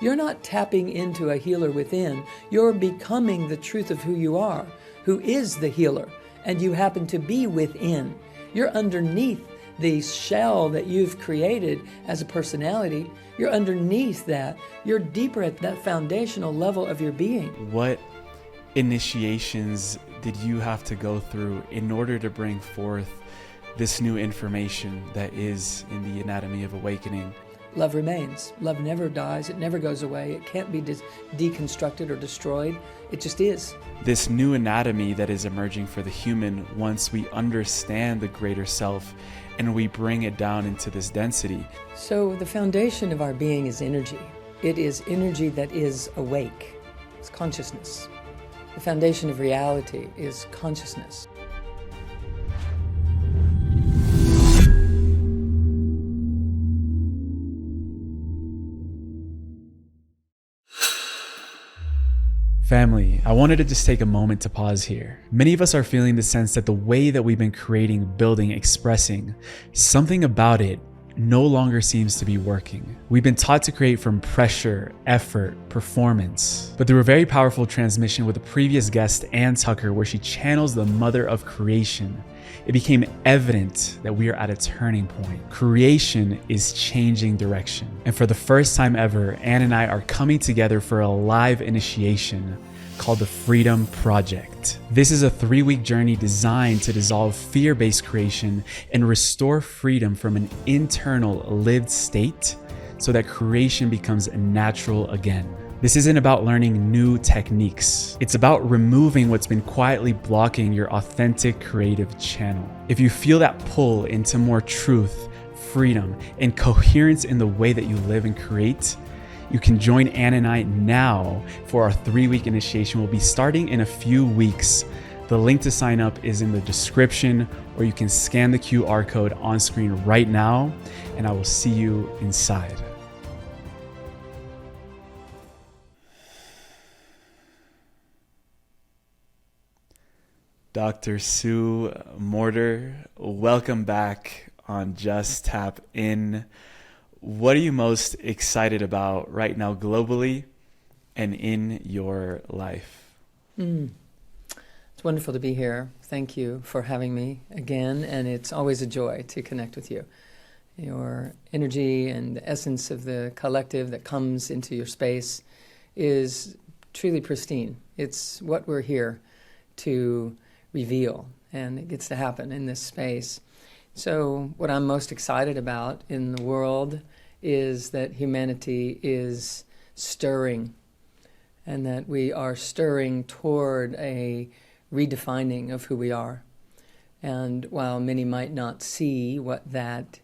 You're not tapping into a healer within. You're becoming the truth of who you are, who is the healer, and you happen to be within. You're underneath the shell that you've created as a personality. You're underneath that. You're deeper at that foundational level of your being. What initiations did you have to go through in order to bring forth this new information that is in the Anatomy of Awakening? Love remains. Love never dies. It never goes away. It can't be deconstructed or destroyed. It just is. This new anatomy that is emerging for the human, once we understand the greater self and we bring it down into this density. So the foundation of our being is energy. It is energy that is awake. It's consciousness. The foundation of reality is consciousness. Family, I wanted to just take a moment to pause here. Many of us are feeling the sense that the way that we've been creating, building, expressing, something about it no longer seems to be working. We've been taught to create from pressure, effort, performance. But through a very powerful transmission with a previous guest, Ann Tucker, where she channels the mother of creation, it became evident that we are at a turning point. Creation is changing direction. And for the first time ever, Ann and I are coming together for a live initiation called the Freedom Project. This is a 3-week journey designed to dissolve fear-based creation and restore freedom from an internal lived state so that creation becomes natural again. This isn't about learning new techniques. It's about removing what's been quietly blocking your authentic creative channel. If you feel that pull into more truth, freedom, and coherence in the way that you live and create, you can join Ann and I now for our 3-week initiation. We'll be starting in a few weeks. The link to sign up is in the description, or you can scan the QR code on screen right now, and I will see you inside. Dr. Sue Morter, welcome back on Just Tap In. What are you most excited about right now globally and in your life? It's wonderful to be here. Thank you for having me again, and it's always a joy to connect with you. Your energy and the essence of the collective that comes into your space is truly pristine. It's what we're here to reveal, and it gets to happen in this space. So what I'm most excited about in the world is that humanity is stirring, and that we are stirring toward a redefining of who we are. And while many might not see what that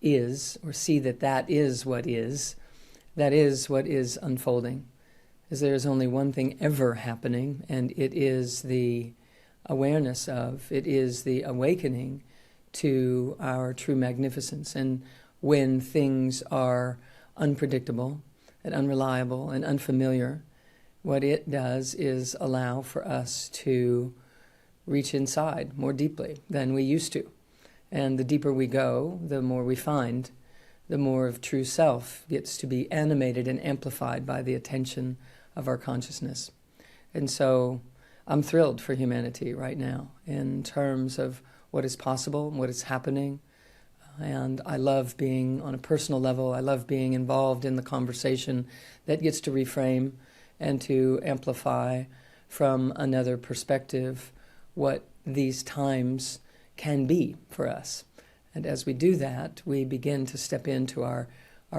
is, or see that that is what is unfolding. As there is only one thing ever happening, and it is the awareness of, it is the awakening to our true magnificence. And when things are unpredictable and unreliable and unfamiliar, what it does is allow for us to reach inside more deeply than we used to. And the deeper we go, the more we find, the more of true self gets to be animated and amplified by the attention of our consciousness. And so I'm thrilled for humanity right now in terms of what is possible and what is happening. And I love being on a personal level. I love being involved in the conversation that gets to reframe and to amplify from another perspective what these times can be for us. And as we do that, we begin to step into our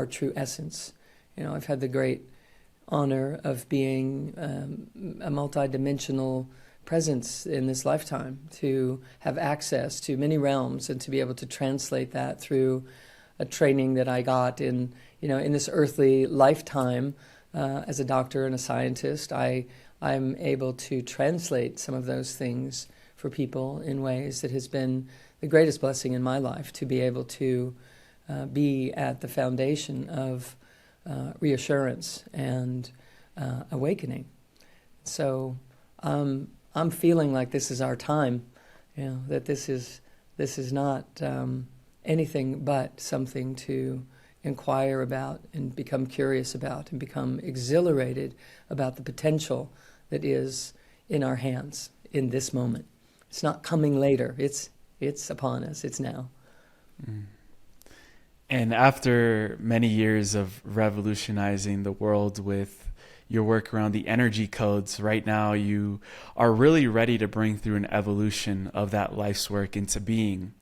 true essence. You know, I've had the great honor of being a multidimensional presence in this lifetime, to have access to many realms and to be able to translate that through a training that I got in this earthly lifetime as a doctor and a scientist. I'm able to translate some of those things for people in ways that has been the greatest blessing in my life, to be able to be at the foundation of reassurance and awakening. So I'm feeling like this is our time, that this is not anything but something to inquire about and become curious about and become exhilarated about the potential that is in our hands in this moment. It's not coming later. It's upon us. It's now. Mm. And after many years of revolutionizing the world with your work around the energy codes, right now you are really ready to bring through an evolution of that life's work into being.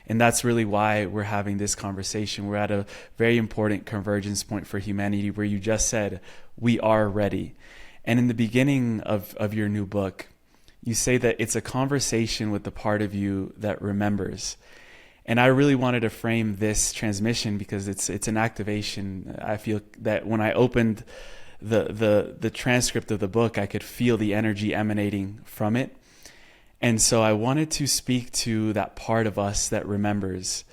And that's really why we're having this conversation. We're at a very important convergence point for humanity where you just said, we are ready. And in the beginning of your new book, you say that it's a conversation with the part of you that remembers. And I really wanted to frame this transmission because it's an activation. I feel that when I opened the transcript of the book, I could feel the energy emanating from it. And so I wanted to speak to that part of us that remembers.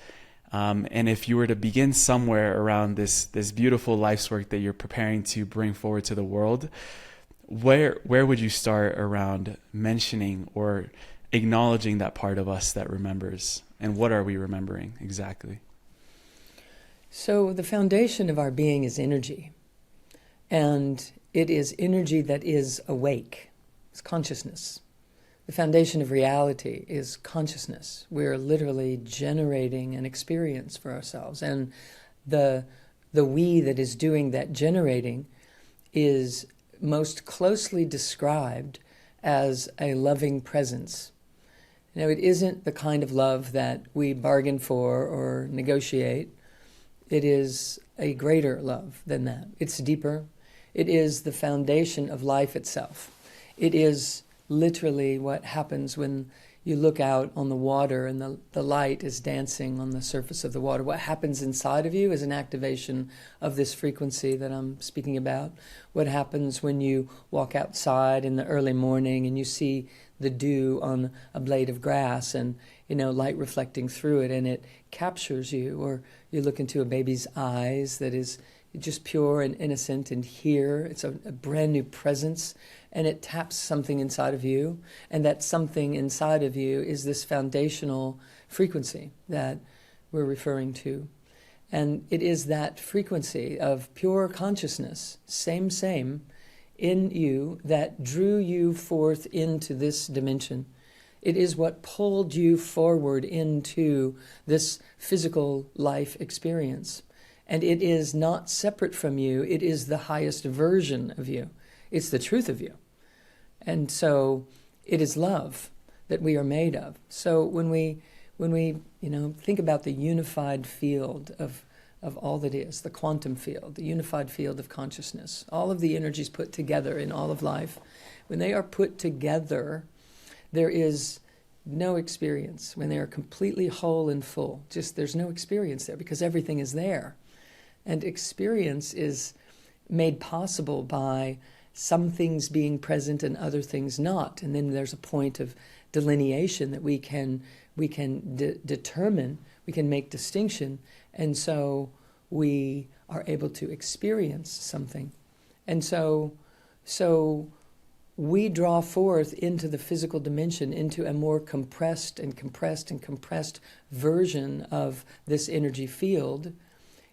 And if you were to begin somewhere around this beautiful life's work that you're preparing to bring forward to the world, where would you start around mentioning or acknowledging that part of us that remembers? And what are we remembering exactly? So the foundation of our being is energy. And it is energy that is awake. It's consciousness. The foundation of reality is consciousness. We're literally generating an experience for ourselves. And the we that is doing that generating is most closely described as a loving presence. Now, it isn't the kind of love that we bargain for or negotiate. It is a greater love than that. It's deeper. It is the foundation of life itself. It is literally what happens when you look out on the water and the light is dancing on the surface of the water. What happens inside of you is an activation of this frequency that I'm speaking about. What happens when you walk outside in the early morning and you see the dew on a blade of grass and, light reflecting through it and it captures you, or you look into a baby's eyes that is just pure and innocent and here. It's a brand new presence and it taps something inside of you. And that something inside of you is this foundational frequency that we're referring to. And it is that frequency of pure consciousness, same, in you that drew you forth into this dimension. It is what pulled you forward into this physical life experience. And it is not separate from you. It is the highest version of you. It's the truth of you. And so it is love that we are made of. So when we think about the unified field of all that is, the quantum field, the unified field of consciousness, all of the energies put together in all of life, when they are put together, there is no experience. When they are completely whole and full, there's no experience there because everything is there. And experience is made possible by some things being present and other things not. And then there's a point of delineation that we can determine, we can make distinction, and so we are able to experience something. And so we draw forth into the physical dimension, into a more compressed version of this energy field.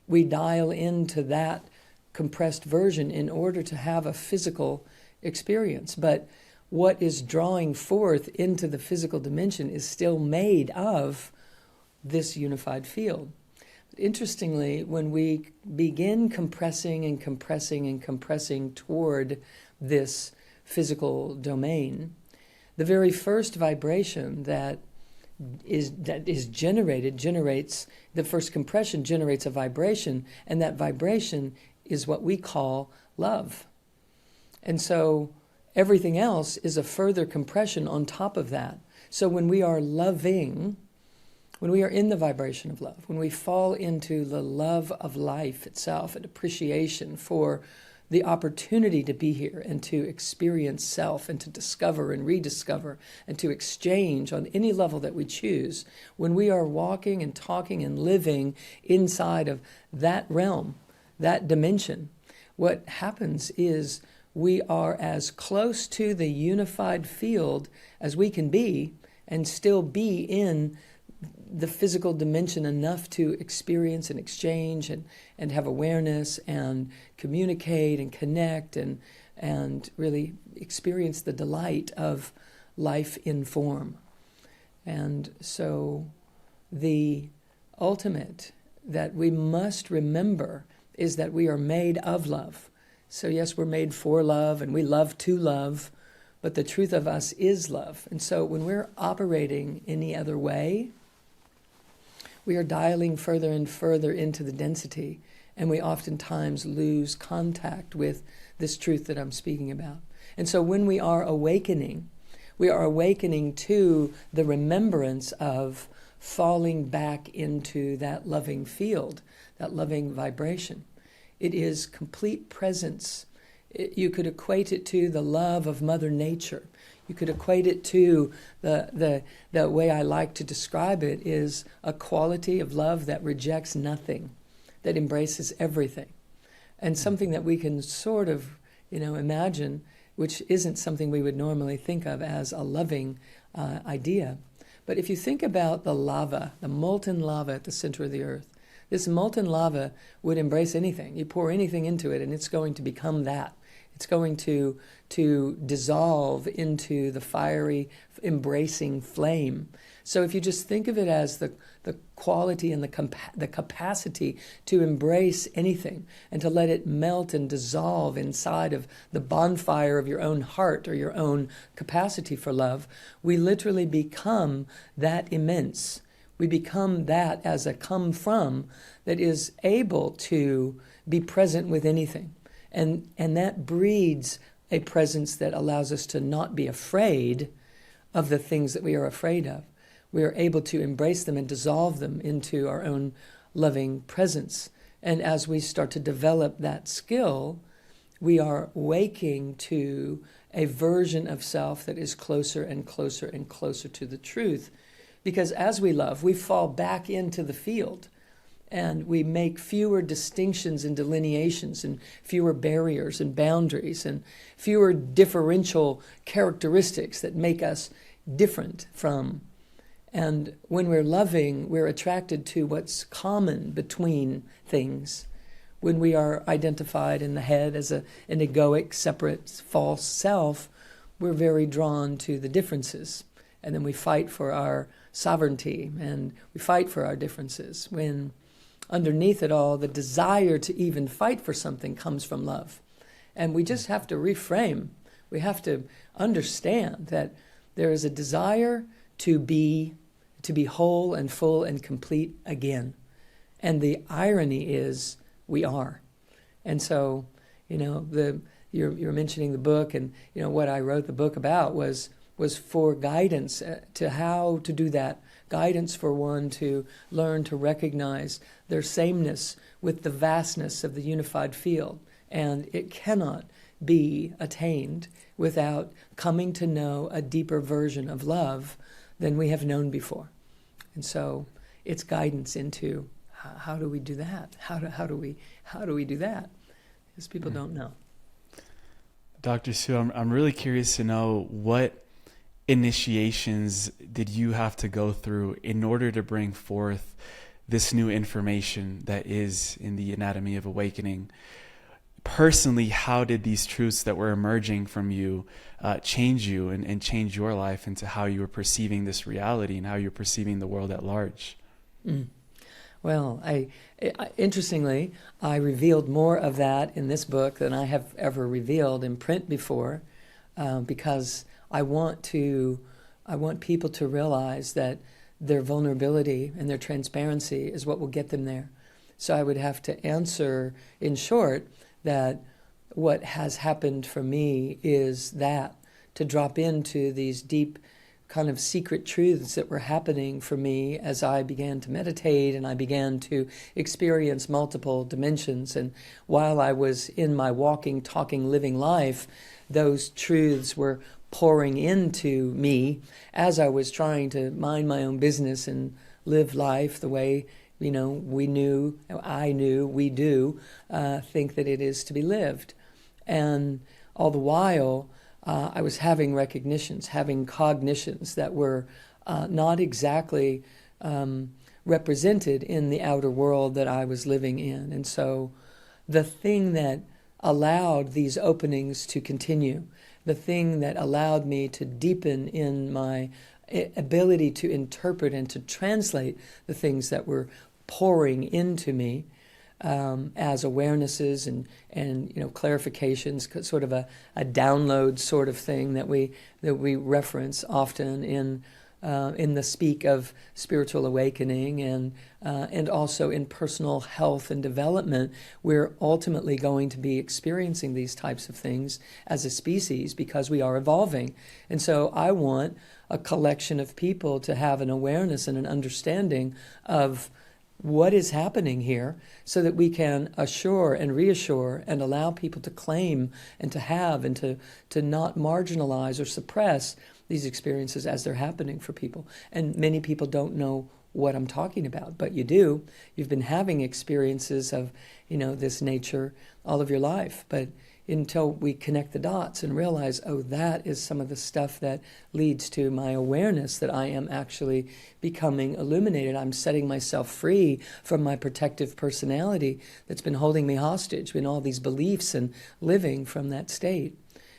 We dial into that compressed version in order to have a physical experience. But what is drawing forth into the physical dimension is still made of this unified field. But interestingly, when we begin compressing toward this physical domain, the very first vibration that is generates the first compression generates a vibration, and that vibration is what we call love. And so everything else is a further compression on top of that. So when we are loving, when we are in the vibration of love, when we fall into the love of life itself and appreciation for the opportunity to be here and to experience self and to discover and rediscover and to exchange on any level that we choose, when we are walking and talking and living inside of that realm, that dimension, what happens is we are as close to the unified field as we can be and still be in the physical dimension enough to experience and exchange and have awareness and communicate and connect and really experience the delight of life in form. And so the ultimate that we must remember is that we are made of love. So yes, we're made for love and we love to love, but the truth of us is love. And so when we're operating any other way, we are dialing further and further into the density, and we oftentimes lose contact with this truth that I'm speaking about. And so when we are awakening to the remembrance of falling back into that loving field, that loving vibration. It is complete presence. You could equate it to the love of Mother Nature. You could equate it to the way I like to describe it is a quality of love that rejects nothing, that embraces everything. And something that we can sort of, imagine, which isn't something we would normally think of as a loving idea. But if you think about the lava, the molten lava at the center of the earth, this molten lava would embrace anything. You pour anything into it and it's going to become that. It's going to dissolve into the fiery, embracing flame. So if you just think of it as the quality and the capacity to embrace anything and to let it melt and dissolve inside of the bonfire of your own heart or your own capacity for love, we literally become that immense. We become that as a come from that is able to be present with anything. And that breeds a presence that allows us to not be afraid of the things that we are afraid of. We are able to embrace them and dissolve them into our own loving presence. And as we start to develop that skill, we are waking to a version of self that is closer and closer and closer to the truth. Because as we love, we fall back into the field and we make fewer distinctions and delineations and fewer barriers and boundaries and fewer differential characteristics that make us different from. And when we're loving, we're attracted to what's common between things. When we are identified in the head as an egoic, separate, false self, we're very drawn to the differences. And then we fight for our sovereignty and we fight for our differences. When underneath it all, the desire to even fight for something comes from love. And we just have to reframe. We have to understand that there is a desire to be whole and full and complete again. And the irony is we are. And so, you're mentioning the book, and what I wrote the book about was for guidance to how to do that. Guidance for one to learn to recognize their sameness with the vastness of the unified field. And it cannot be attained without coming to know a deeper version of love than we have known before. And so it's guidance into how do we do that? How do we do that? Because people don't know. Dr. Sue, I'm really curious to know what initiations did you have to go through in order to bring forth this new information that is in the anatomy of awakening? Personally, how did these truths that were emerging from you change you and change your life into how you were perceiving this reality and how you're perceiving the world at large? Well, interestingly, I revealed more of that in this book than I have ever revealed in print before, because I want people to realize that their vulnerability and their transparency is what will get them there. So I would have to answer, in short, that what has happened for me is that to drop into these deep kind of secret truths that were happening for me as I began to meditate and I began to experience multiple dimensions. And while I was in my walking, talking, living life, those truths were pouring into me as I was trying to mind my own business and live life the way we do, think that it is to be lived. And all the while, I was having recognitions, having cognitions that were not exactly represented in the outer world that I was living in. And so the thing that allowed these openings to continue, the thing that allowed me to deepen in my ability to interpret and to translate the things that were pouring into me as awarenesses and clarifications, sort of a download sort of thing that we reference often in the speak of spiritual awakening and also in personal health and development. We're ultimately going to be experiencing these types of things as a species because we are evolving. And so I want a collection of people to have an awareness and an understanding of what is happening here so that we can assure and reassure and allow people to claim and to have and to not marginalize or suppress these experiences as they're happening for people. And many people don't know what I'm talking about, but you do. You've been having experiences of, this nature all of your life, but until we connect the dots and realize, oh, that is some of the stuff that leads to my awareness that I am actually becoming illuminated. I'm setting myself free from my protective personality that's been holding me hostage in all these beliefs and living from that state.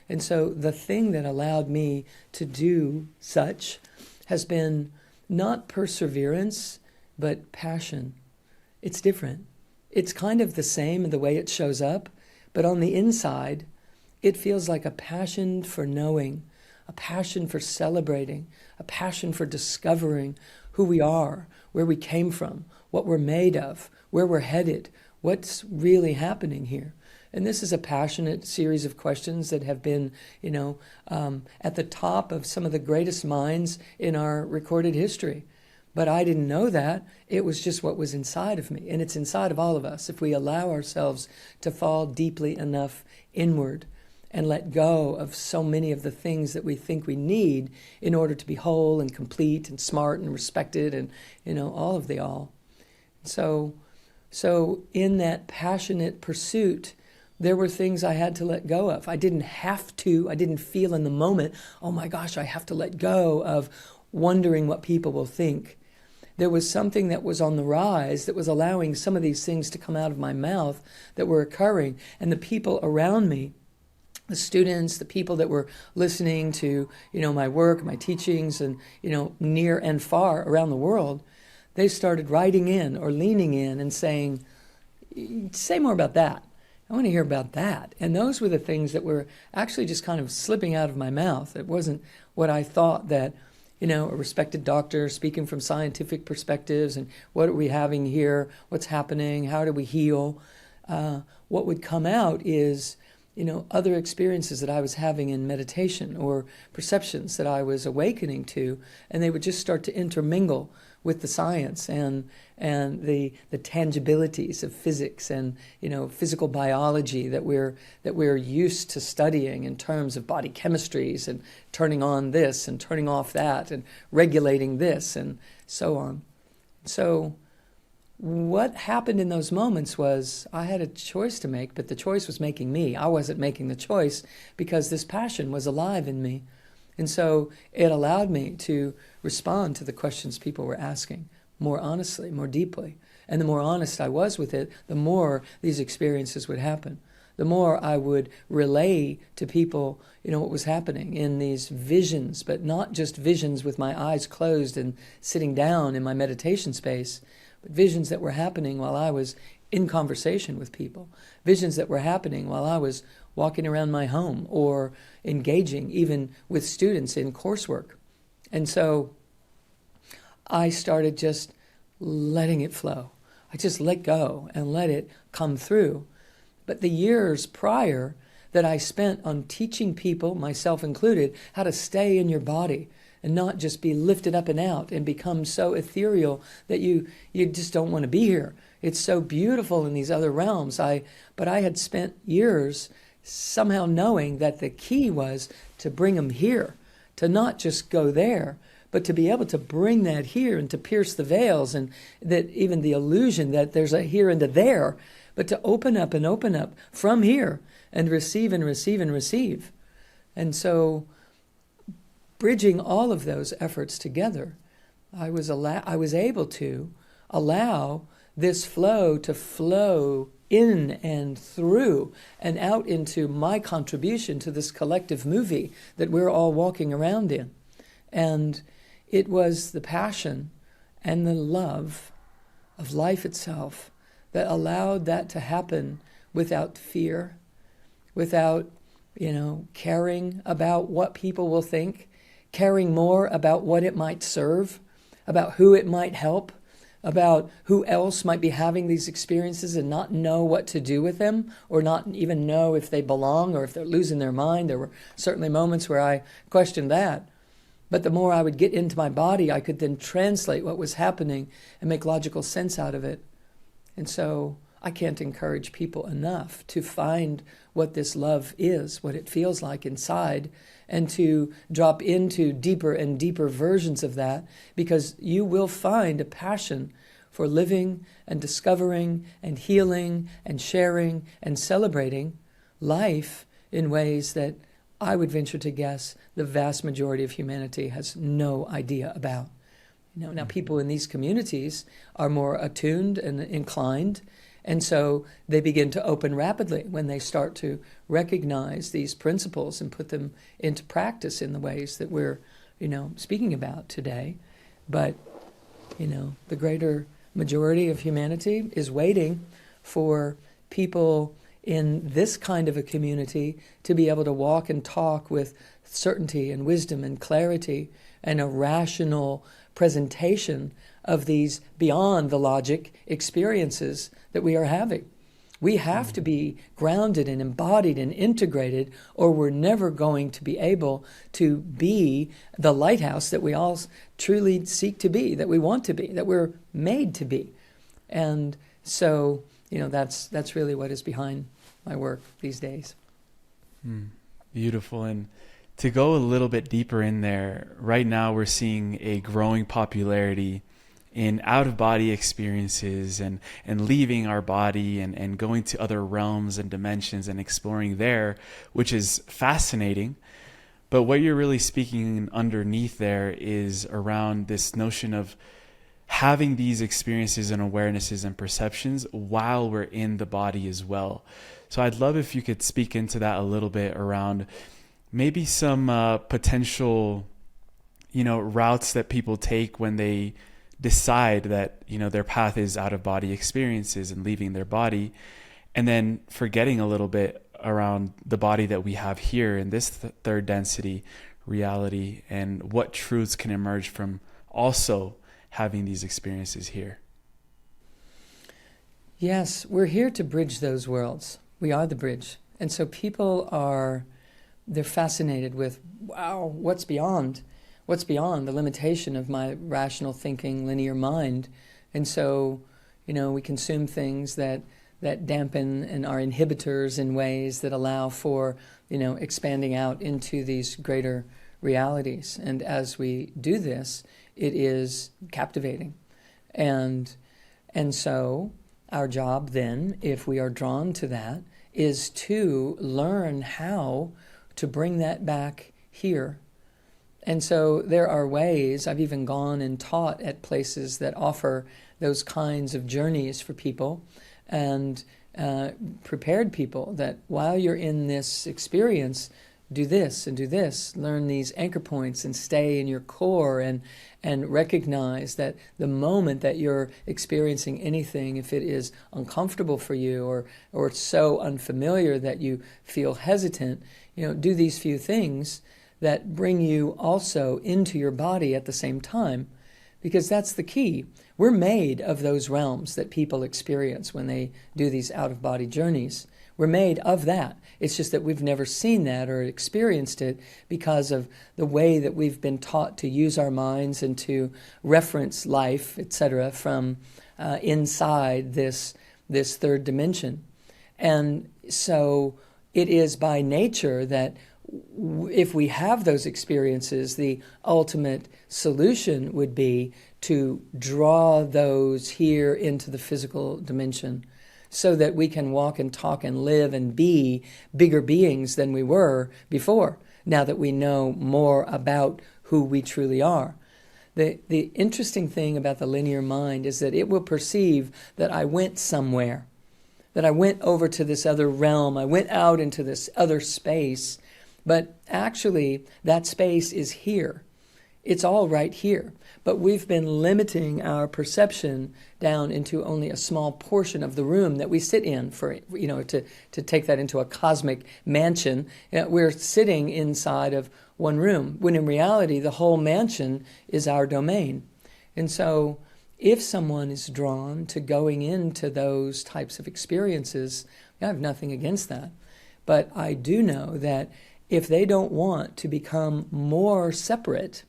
And so the thing that allowed me to do such has been not perseverance, but passion. It's different. It's kind of the same in the way it shows up, but on the inside, it feels like a passion for knowing, a passion for celebrating, a passion for discovering who we are, where we came from, what we're made of, where we're headed, what's really happening here. And this is a passionate series of questions that have been, at the top of some of the greatest minds in our recorded history. But I didn't know that. It was just what was inside of me. And it's inside of all of us. If we allow ourselves to fall deeply enough inward and let go of so many of the things that we think we need in order to be whole and complete and smart and respected and, all of the all. So in that passionate pursuit, there were things I had to let go of. I didn't have to. I didn't feel in the moment, oh my gosh, I have to let go of wondering what people will think. There was something that was on the rise that was allowing some of these things to come out of my mouth that were occurring. And the people around me, the students, the people that were listening to, my work, my teachings, and, near and far around the world, they started writing in or leaning in and saying, say more about that. I want to hear about that. And those were the things that were actually just kind of slipping out of my mouth. It wasn't what I thought that, a respected doctor speaking from scientific perspectives and what are we having here, what's happening, how do we heal. What would come out is, other experiences that I was having in meditation or perceptions that I was awakening to, and they would just start to intermingle with the science and the tangibilities of physics and physical biology that we're used to studying in terms of body chemistries and turning on this and turning off that and regulating this and so on. So what happened in those moments was I had a choice to make, but the choice was making me. I wasn't making the choice because this passion was alive in me. And so it allowed me to respond to the questions people were asking more honestly, more deeply. And the more honest I was with it, the more these experiences would happen. The more I would relay to people, what was happening in these visions, but not just visions with my eyes closed and sitting down in my meditation space, but visions that were happening while I was in conversation with people, visions that were happening while I was walking around my home or engaging even with students in coursework. And so I started just letting it flow. I just let go and let it come through. But the years prior that I spent on teaching people, myself included, how to stay in your body and not just be lifted up and out and become so ethereal that you just don't want to be here. It's so beautiful in these other realms. But I had spent years somehow knowing that the key was to bring them here, to not just go there, but to be able to bring that here and to pierce the veils and that even the illusion that there's a here and a there, but to open up from here and receive and receive and receive. And so bridging all of those efforts together I was able to allow this flow to flow in and through and out into my contribution to this collective movie that we're all walking around in. And it was the passion and the love of life itself that allowed that to happen without fear, without, caring about what people will think, caring more about what it might serve, about who it might help, about who else might be having these experiences and not know what to do with them, or not even know if they belong or if they're losing their mind. There were certainly moments where I questioned that. But the more I would get into my body, I could then translate what was happening and make logical sense out of it. And so I can't encourage people enough to find what this love is, what it feels like inside, and to drop into deeper and deeper versions of that, because you will find a passion for living and discovering and healing and sharing and celebrating life in ways that I would venture to guess the vast majority of humanity has no idea about. Now people in these communities are more attuned and inclined, and so they begin to open rapidly when they start to recognize these principles and put them into practice in the ways that we're, speaking about today. But, the greater majority of humanity is waiting for people in this kind of a community to be able to walk and talk with certainty and wisdom and clarity and a rational presentation of these beyond the logic experiences that we are having. We have to be grounded and embodied and integrated, or we're never going to be able to be the lighthouse that we all truly seek to be, that we want to be, that we're made to be. And so, that's really what is behind my work these days. Beautiful. And to go a little bit deeper in there, right now we're seeing a growing popularity in out-of-body experiences and leaving our body and going to other realms and dimensions and exploring there, which is fascinating. But what you're really speaking underneath there is around this notion of having these experiences and awarenesses and perceptions while we're in the body as well. So I'd love if you could speak into that a little bit around maybe some potential, routes that people take when they decide that, their path is out of body experiences and leaving their body, and then forgetting a little bit around the body that we have here in this third density reality, and what truths can emerge from also having these experiences here. Yes, we're here to bridge those worlds. We are the bridge. And so people they're fascinated with, wow, what's beyond the limitation of my rational thinking, linear mind. And so, we consume things that dampen and are inhibitors in ways that allow for, expanding out into these greater realities. And as we do this, it is captivating. And so our job then, if we are drawn to that, is to learn how to bring that back here. And so there are ways, I've even gone and taught at places that offer those kinds of journeys for people, and prepared people that while you're in this experience, do this and do this, learn these anchor points and stay in your core, and recognize that the moment that you're experiencing anything, if it is uncomfortable for you or so unfamiliar that you feel hesitant, do these few things that bring you also into your body at the same time, because that's the key. We're made of those realms that people experience when they do these out-of-body journeys. We're made of that. It's just that we've never seen that or experienced it because of the way that we've been taught to use our minds and to reference life, etc., from inside this third dimension. And so it is by nature that if we have those experiences, the ultimate solution would be to draw those here into the physical dimension so that we can walk and talk and live and be bigger beings than we were before, now that we know more about who we truly are. The interesting thing about the linear mind is that it will perceive that I went somewhere, that I went over to this other realm, I went out into this other space, but actually that space is here. It's all right here. But we've been limiting our perception down into only a small portion of the room that we sit in for, to take that into a cosmic mansion. We're sitting inside of one room, when in reality, the whole mansion is our domain. And so if someone is drawn to going into those types of experiences, I have nothing against that. But I do know that if they don't want to become more separate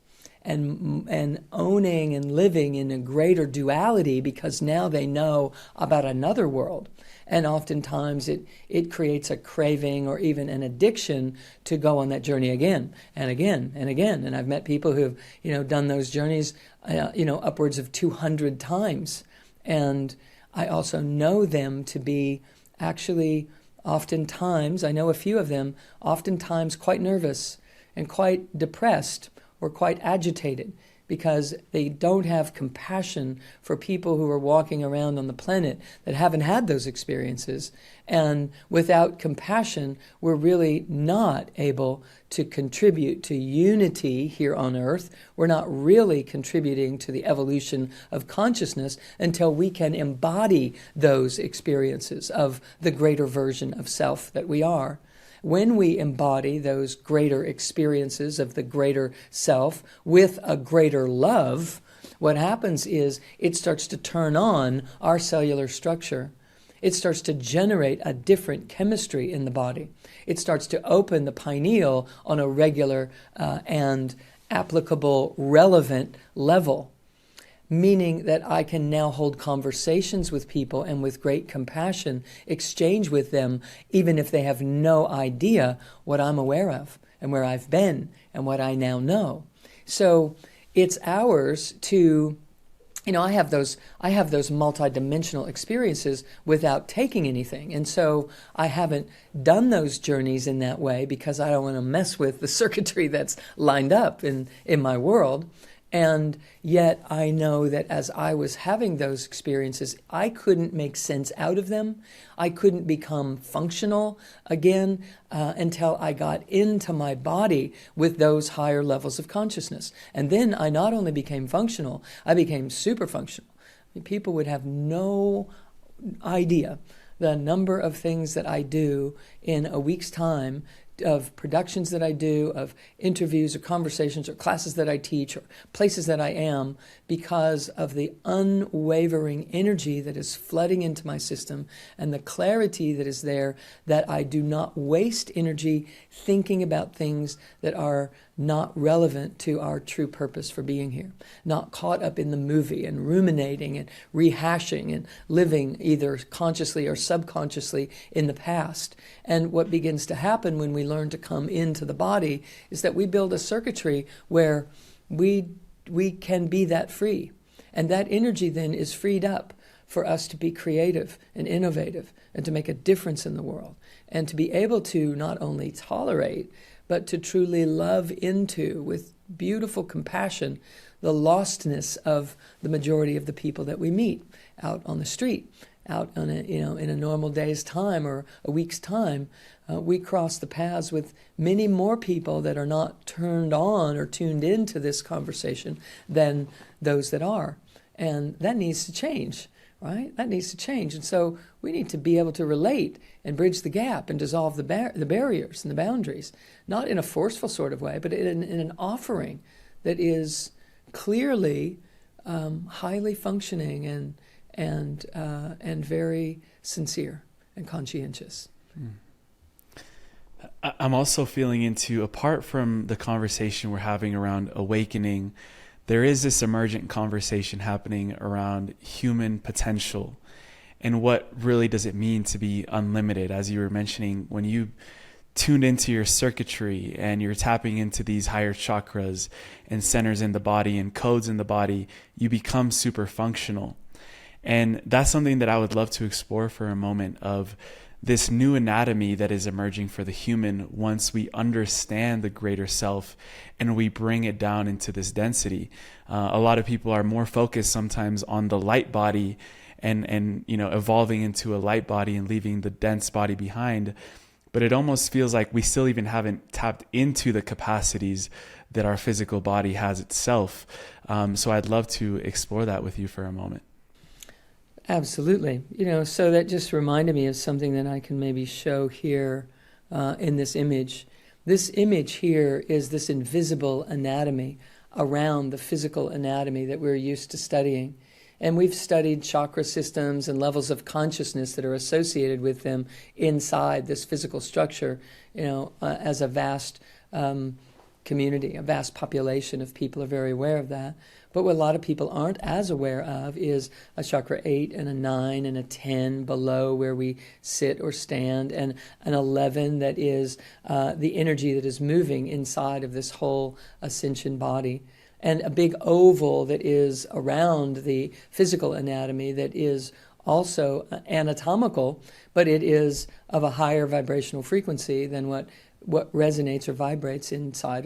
and owning and living in a greater duality because now they know about another world, and oftentimes it creates a craving or even an addiction to go on that journey again and again and again. And I've met people who have done those journeys upwards of 200 times. And I also know them to be actually oftentimes, I know a few of them, oftentimes quite nervous and quite depressed or quite agitated because they don't have compassion for people who are walking around on the planet that haven't had those experiences. And without compassion, we're really not able to contribute to unity here on Earth. We're not really contributing to the evolution of consciousness until we can embody those experiences of the greater version of self that we are. When we embody those greater experiences of the greater self with a greater love, what happens is it starts to turn on our cellular structure. It starts to generate a different chemistry in the body. It starts to open the pineal on a regular and applicable, relevant level, meaning that I can now hold conversations with people and with great compassion, exchange with them, even if they have no idea what I'm aware of and where I've been and what I now know. So it's ours to, I have those multidimensional experiences without taking anything. And so I haven't done those journeys in that way because I don't want to mess with the circuitry that's lined up in my world. And yet I know that as I was having those experiences, I couldn't make sense out of them. I couldn't become functional again until I got into my body with those higher levels of consciousness. And then I not only became functional, I became super functional. People would have no idea the number of things that I do in a week's time, of productions that I do, of interviews or conversations or classes that I teach or places that I am, because of the unwavering energy that is flooding into my system and the clarity that is there, that I do not waste energy thinking about things that are not relevant to our true purpose for being here, not caught up in the movie and ruminating and rehashing and living either consciously or subconsciously in the past. And what begins to happen when we learn to come into the body is that we build a circuitry where we can be that free. And that energy then is freed up for us to be creative and innovative and to make a difference in the world and to be able to not only tolerate, but to truly love into, with beautiful compassion, the lostness of the majority of the people that we meet out on the street, out on in a normal day's time or a week's time. We cross the paths with many more people that are not turned on or tuned into this conversation than those that are. And that needs to change, right? That needs to change. And so we need to be able to relate and bridge the gap and dissolve the barriers and the boundaries, not in a forceful sort of way, but in an offering that is clearly highly functioning and very sincere and conscientious. I'm also feeling into, apart from the conversation we're having around awakening, there is this emergent conversation happening around human potential and what really does it mean to be unlimited. As you were mentioning, when you tuned into your circuitry and you're tapping into these higher chakras and centers in the body and codes in the body, you become super functional. And that's something that I would love to explore for a moment, of this new anatomy that is emerging for the human once we understand the greater self and we bring it down into this density. A lot of people are more focused sometimes on the light body and evolving into a light body and leaving the dense body behind. But it almost feels like we still even haven't tapped into the capacities that our physical body has itself. So I'd love to explore that with you for a moment. Absolutely. So that just reminded me of something that I can maybe show here in this image. This image here is this invisible anatomy around the physical anatomy that we're used to studying. And we've studied chakra systems and levels of consciousness that are associated with them inside this physical structure, as a vast community, a vast population of people are very aware of that. But what a lot of people aren't as aware of is a chakra 8 and a 9 and a 10 below where we sit or stand, and an 11 that is the energy that is moving inside of this whole ascension body. And a big oval that is around the physical anatomy that is also anatomical, but it is of a higher vibrational frequency than what resonates or vibrates inside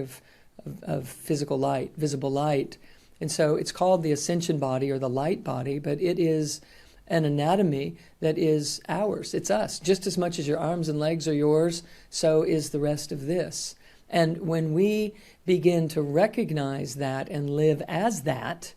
of physical light, visible light. And so it's called the ascension body or the light body, but it is an anatomy that is ours. It's us. Just as much as your arms and legs are yours, so is the rest of this. And when we begin to recognize that and live as that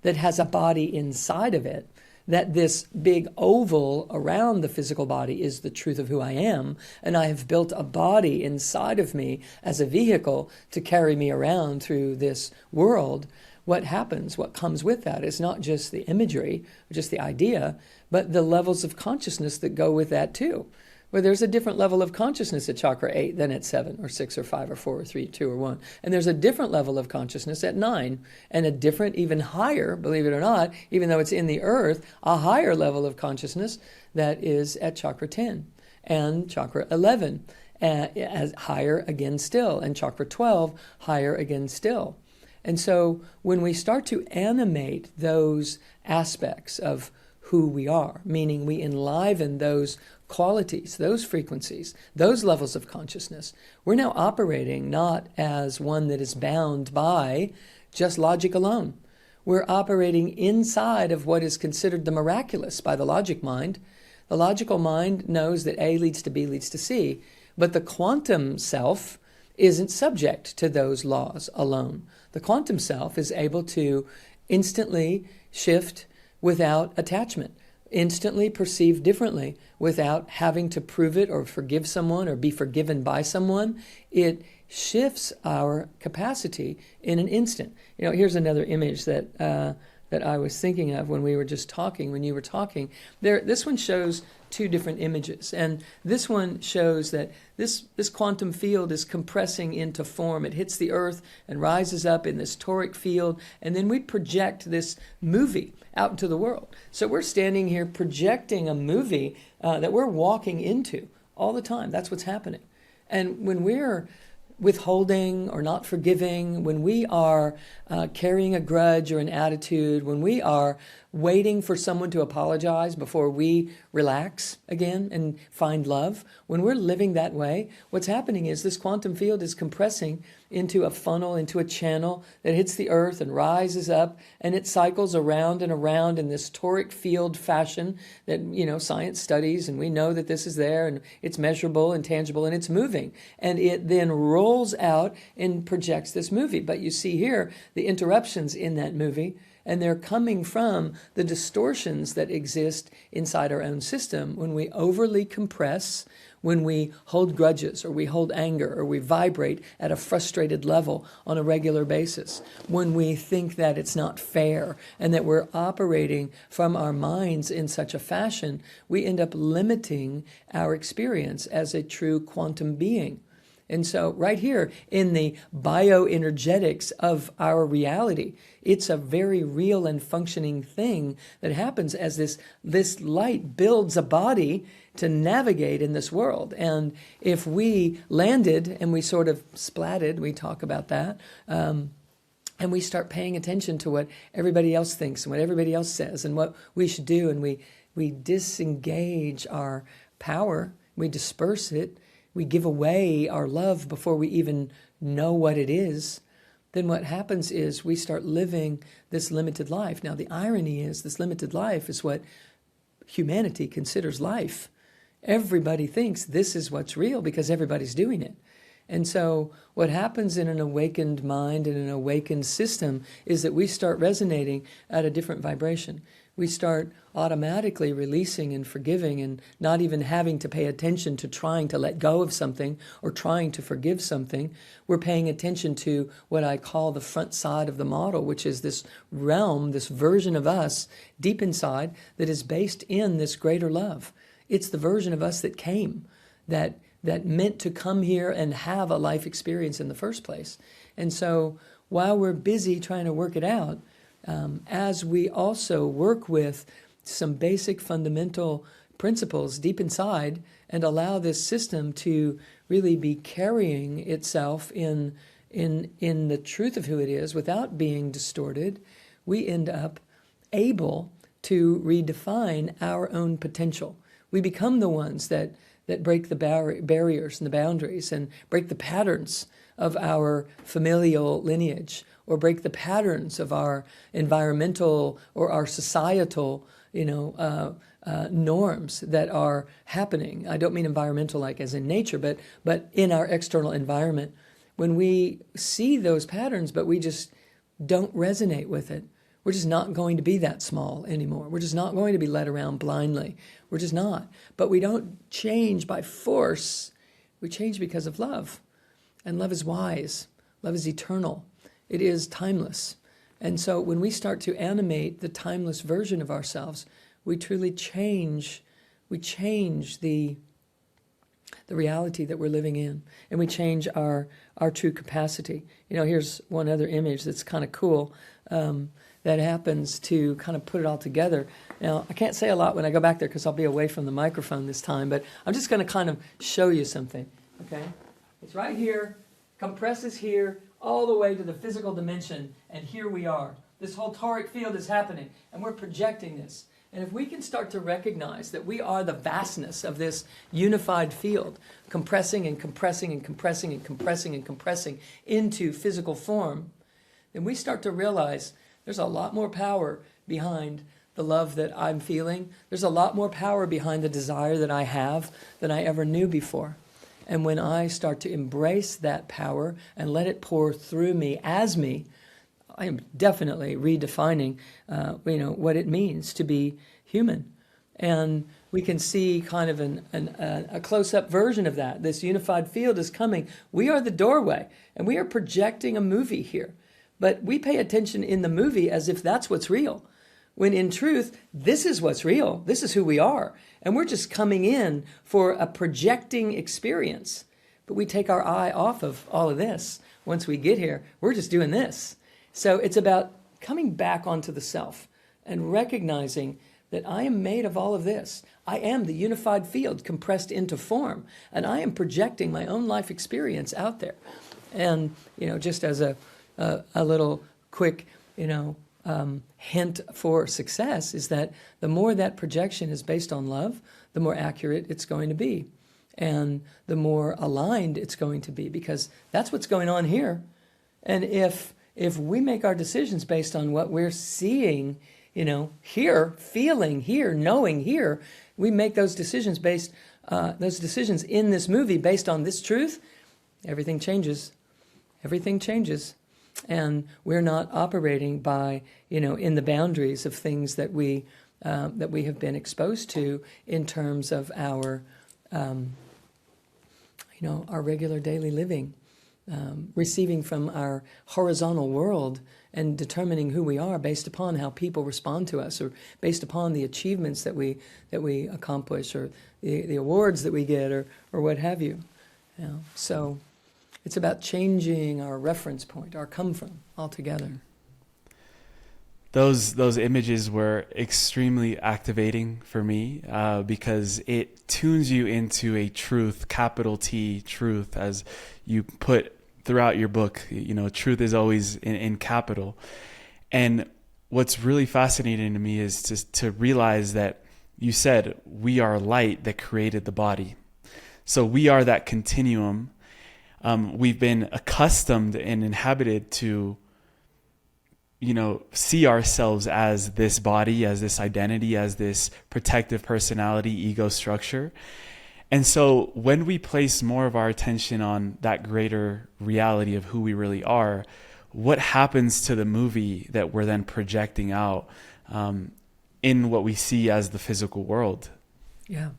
has a body inside of it, that this big oval around the physical body is the truth of who I am, and I have built a body inside of me as a vehicle to carry me around through this world, what happens, what comes with that is not just the imagery, or just the idea, but the levels of consciousness that go with that too. Where there's a different level of consciousness at chakra 8 than at 7 or 6 or 5 or 4 or 3, 2 or 1. And there's a different level of consciousness at 9, and a different, even higher, believe it or not, even though it's in the earth, a higher level of consciousness that is at chakra 10 and chakra 11, as higher again still, and chakra 12 higher again still. And so when we start to animate those aspects of who we are, meaning we enliven those qualities, those frequencies, those levels of consciousness, we're now operating not as one that is bound by just logic alone. We're operating inside of what is considered the miraculous by the logic mind. The logical mind knows that A leads to B leads to C, but the quantum self isn't subject to those laws alone. The quantum self is able to instantly shift without attachment, instantly perceive differently without having to prove it or forgive someone or be forgiven by someone. It shifts our capacity in an instant. Here's another image that I was thinking of when we were just talking, when you were talking. This one shows two different images, and this one shows that this quantum field is compressing into form. It hits the earth and rises up in this toric field, and then we project this movie out into the world. So we're standing here projecting a movie that we're walking into all the time. That's what's happening. And when we're withholding or not forgiving, when we are carrying a grudge or an attitude, when we are waiting for someone to apologize before we relax again and find love, when we're living that way, what's happening is this quantum field is compressing into a funnel, into a channel that hits the earth and rises up, and it cycles around and around in this toric field fashion that, science studies, and we know that this is there, and it's measurable and tangible, and it's moving. And it then rolls out and projects this movie. But you see here the interruptions in that movie, and they're coming from the distortions that exist inside our own system when we overly compress, when we hold grudges or we hold anger or we vibrate at a frustrated level on a regular basis, when we think that it's not fair and that we're operating from our minds in such a fashion, we end up limiting our experience as a true quantum being. And so right here in the bioenergetics of our reality, it's a very real and functioning thing that happens as this light builds a body to navigate in this world. And if we landed and we sort of splatted, we talk about that, and we start paying attention to what everybody else thinks and what everybody else says and what we should do, and we disengage our power we disperse it, we give away our love before we even know what it is, then what happens is we start living this limited life. Now, the irony is this limited life is what humanity considers life. Everybody thinks this is what's real because everybody's doing it. And so what happens in an awakened mind and an awakened system is that we start resonating at a different vibration. We start automatically releasing and forgiving and not even having to pay attention to trying to let go of something or trying to forgive something. We're paying attention to what I call the front side of the model, which is this realm, this version of us deep inside that is based in this greater love. It's the version of us that came, that meant to come here and have a life experience in the first place. And so while we're busy trying to work it out, as we also work with some basic fundamental principles deep inside and allow this system to really be carrying itself in the truth of who it is without being distorted, we end up able to redefine our own potential. We become the ones that break the barriers and the boundaries and break the patterns of our familial lineage or break the patterns of our environmental or our societal, norms that are happening. I don't mean environmental like as in nature, but in our external environment. When we see those patterns, but we just don't resonate with it, we're just not going to be that small anymore. We're just not going to be led around blindly. We're just not. But we don't change by force. We change because of love. And love is wise. Love is eternal. It is timeless. And so when we start to animate the timeless version of ourselves, we truly change. We change the reality that we're living in. And we change our true capacity. Here's one other image that's kind of cool. That happens to kind of put it all together. Now, I can't say a lot when I go back there because I'll be away from the microphone this time, but I'm just going to kind of show you something, okay? It's right here, compresses here, all the way to the physical dimension, and here we are. This whole toric field is happening, and we're projecting this. And if we can start to recognize that we are the vastness of this unified field, compressing and compressing and compressing and compressing and compressing into physical form, then we start to realize there's a lot more power behind the love that I'm feeling. There's a lot more power behind the desire that I have than I ever knew before. And when I start to embrace that power and let it pour through me as me, I am definitely redefining, what it means to be human. And we can see kind of a close-up version of that. This unified field is coming. We are the doorway, and we are projecting a movie here. But we pay attention in the movie as if that's what's real, when in truth, this is what's real. This is who we are. And we're just coming in for a projecting experience. But we take our eye off of all of this. Once we get here, we're just doing this. So it's about coming back onto the self and recognizing that I am made of all of this. I am the unified field compressed into form. And I am projecting my own life experience out there. And, just as a little quick, hint for success is that the more that projection is based on love, the more accurate it's going to be. And the more aligned it's going to be, because that's what's going on here. And if we make our decisions based on what we're seeing, here, feeling here, knowing here, we make those decisions in this movie based on this truth, everything changes. Everything changes. And we're not operating by, in the boundaries of things that we have been exposed to in terms of our regular daily living, receiving from our horizontal world and determining who we are based upon how people respond to us, or based upon the achievements that we accomplish, or the awards that we get, or what have you. So it's about changing our reference point, our come from altogether. Those images were extremely activating for me because it tunes you into a truth, capital T truth, as you put throughout your book. Truth is always in capital. And what's really fascinating to me is to realize that you said we are light that created the body. So we are that continuum. We've been accustomed and inhabited to, see ourselves as this body, as this identity, as this protective personality, ego structure. And so when we place more of our attention on that greater reality of who we really are, what happens to the movie that we're then projecting out in what we see as the physical world? Yeah.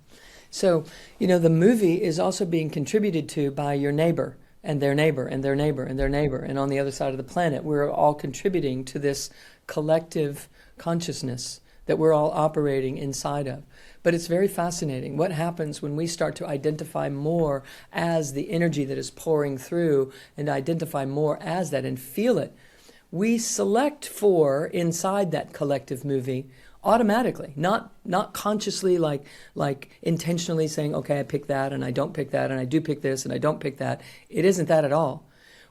So, the movie is also being contributed to by your neighbor and their neighbor and their neighbor and their neighbor. And on the other side of the planet, we're all contributing to this collective consciousness that we're all operating inside of. But it's very fascinating what happens when we start to identify more as the energy that is pouring through and identify more as that and feel it. We select for inside that collective movie automatically, not consciously, like intentionally saying, okay, I pick that and I don't pick that and I do pick this and I don't pick that. It isn't that at all.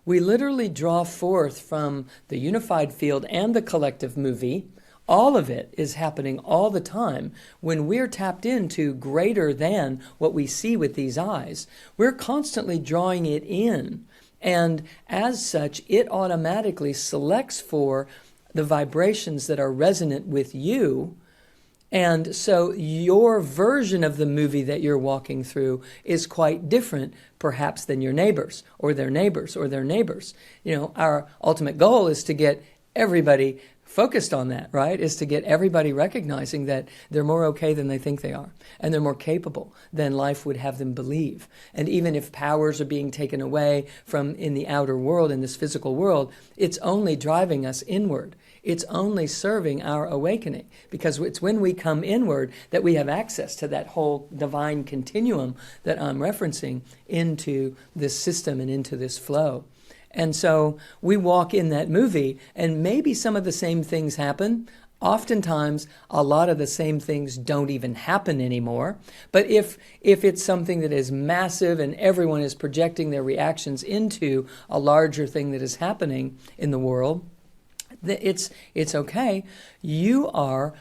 We literally draw forth from the unified field and the collective movie. All of it is happening all the time. When we're tapped into greater than what we see with these eyes, we're constantly drawing it in. And as such, it automatically selects for the vibrations that are resonant with you. And so your version of the movie that you're walking through is quite different, perhaps, than your neighbors or their neighbors or their neighbors. Our ultimate goal is to get everybody focused on that, right? Is to get everybody recognizing that they're more okay than they think they are, and they're more capable than life would have them believe. And even if powers are being taken away from in the outer world, in this physical world, it's only driving us inward. It's only serving our awakening, because it's when we come inward that we have access to that whole divine continuum that I'm referencing into this system and into this flow. And so we walk in that movie, and maybe some of the same things happen. Oftentimes, a lot of the same things don't even happen anymore. But if it's something that is massive and everyone is projecting their reactions into a larger thing that is happening in the world, it's okay. You are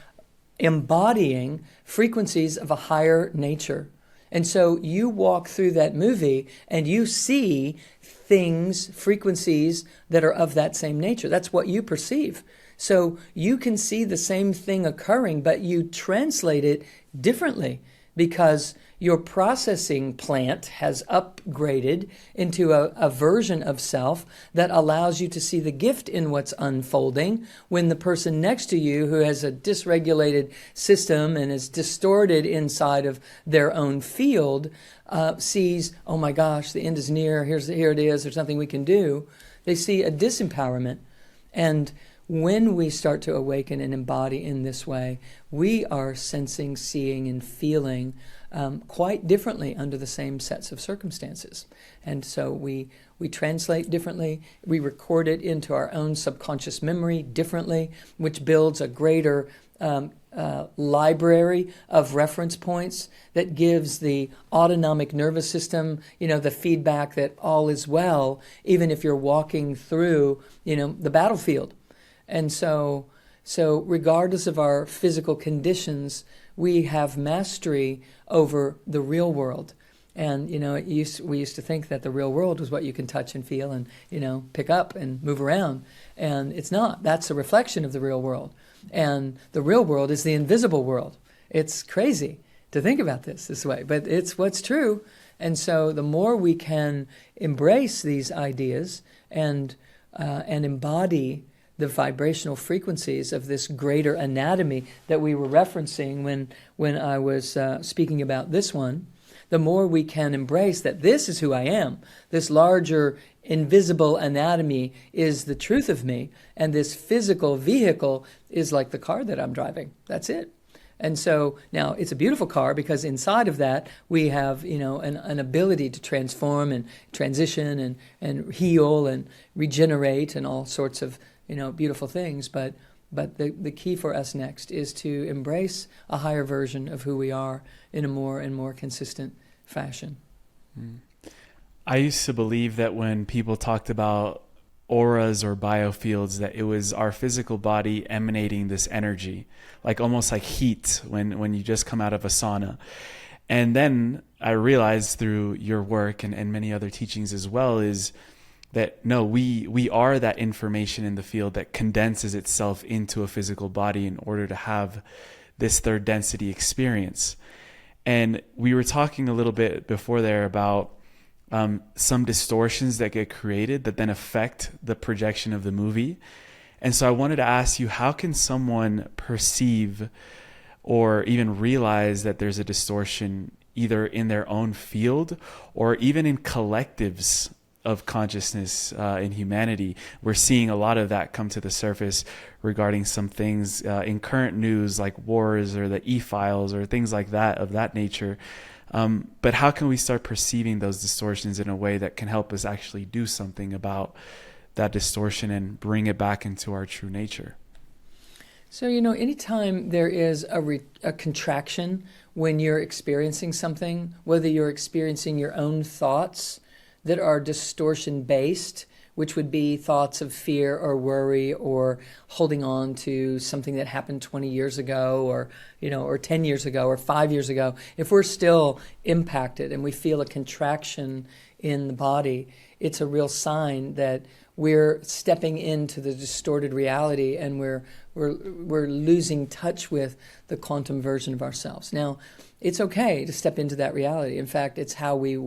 embodying frequencies of a higher nature. And so you walk through that movie and you see things, frequencies that are of that same nature. That's what you perceive. So you can see the same thing occurring, but you translate it differently because your processing plant has upgraded into a version of self that allows you to see the gift in what's unfolding, when the person next to you who has a dysregulated system and is distorted inside of their own field sees, oh my gosh, the end is near, here it is, there's nothing we can do. They see a disempowerment. And when we start to awaken and embody in this way, we are sensing, seeing, and feeling quite differently under the same sets of circumstances. And so we translate differently, we record it into our own subconscious memory differently, which builds a greater library of reference points that gives the autonomic nervous system, the feedback that all is well, even if you're walking through, the battlefield. And so regardless of our physical conditions, we have mastery over the real world. And, we used to think that the real world was what you can touch and feel and, pick up and move around. And it's not. That's a reflection of the real world. And the real world is the invisible world. It's crazy to think about this way, but it's what's true. And so the more we can embrace these ideas and embody the vibrational frequencies of this greater anatomy that we were referencing when I was speaking about this one, the more we can embrace that this is who I am. This larger invisible anatomy is the truth of me, and this physical vehicle is like the car that I'm driving. That's it. And so now it's a beautiful car because inside of that we have, an ability to transform and transition and heal and regenerate and all sorts of, beautiful things. But the key for us next is to embrace a higher version of who we are in a more and more consistent fashion. I used to believe that when people talked about auras or biofields, that it was our physical body emanating this energy, like almost like heat when you just come out of a sauna. And then I realized through your work and many other teachings as well is that no, we are that information in the field that condenses itself into a physical body in order to have this third density experience. And we were talking a little bit before there about some distortions that get created that then affect the projection of the movie. And so I wanted to ask you, how can someone perceive or even realize that there's a distortion either in their own field or even in collectives of consciousness in humanity? We're seeing a lot of that come to the surface regarding some things in current news like wars or the E-files or things like that of that nature. But how can we start perceiving those distortions in a way that can help us actually do something about that distortion and bring it back into our true nature? So, anytime there is a contraction when you're experiencing something, whether you're experiencing your own thoughts that are distortion-based, which would be thoughts of fear or worry or holding on to something that happened 20 years ago or 10 years ago or 5 years ago, if we're still impacted and we feel a contraction in the body, it's a real sign that we're stepping into the distorted reality and we're losing touch with the quantum version of ourselves. Now, it's okay to step into that reality. In fact, it's how we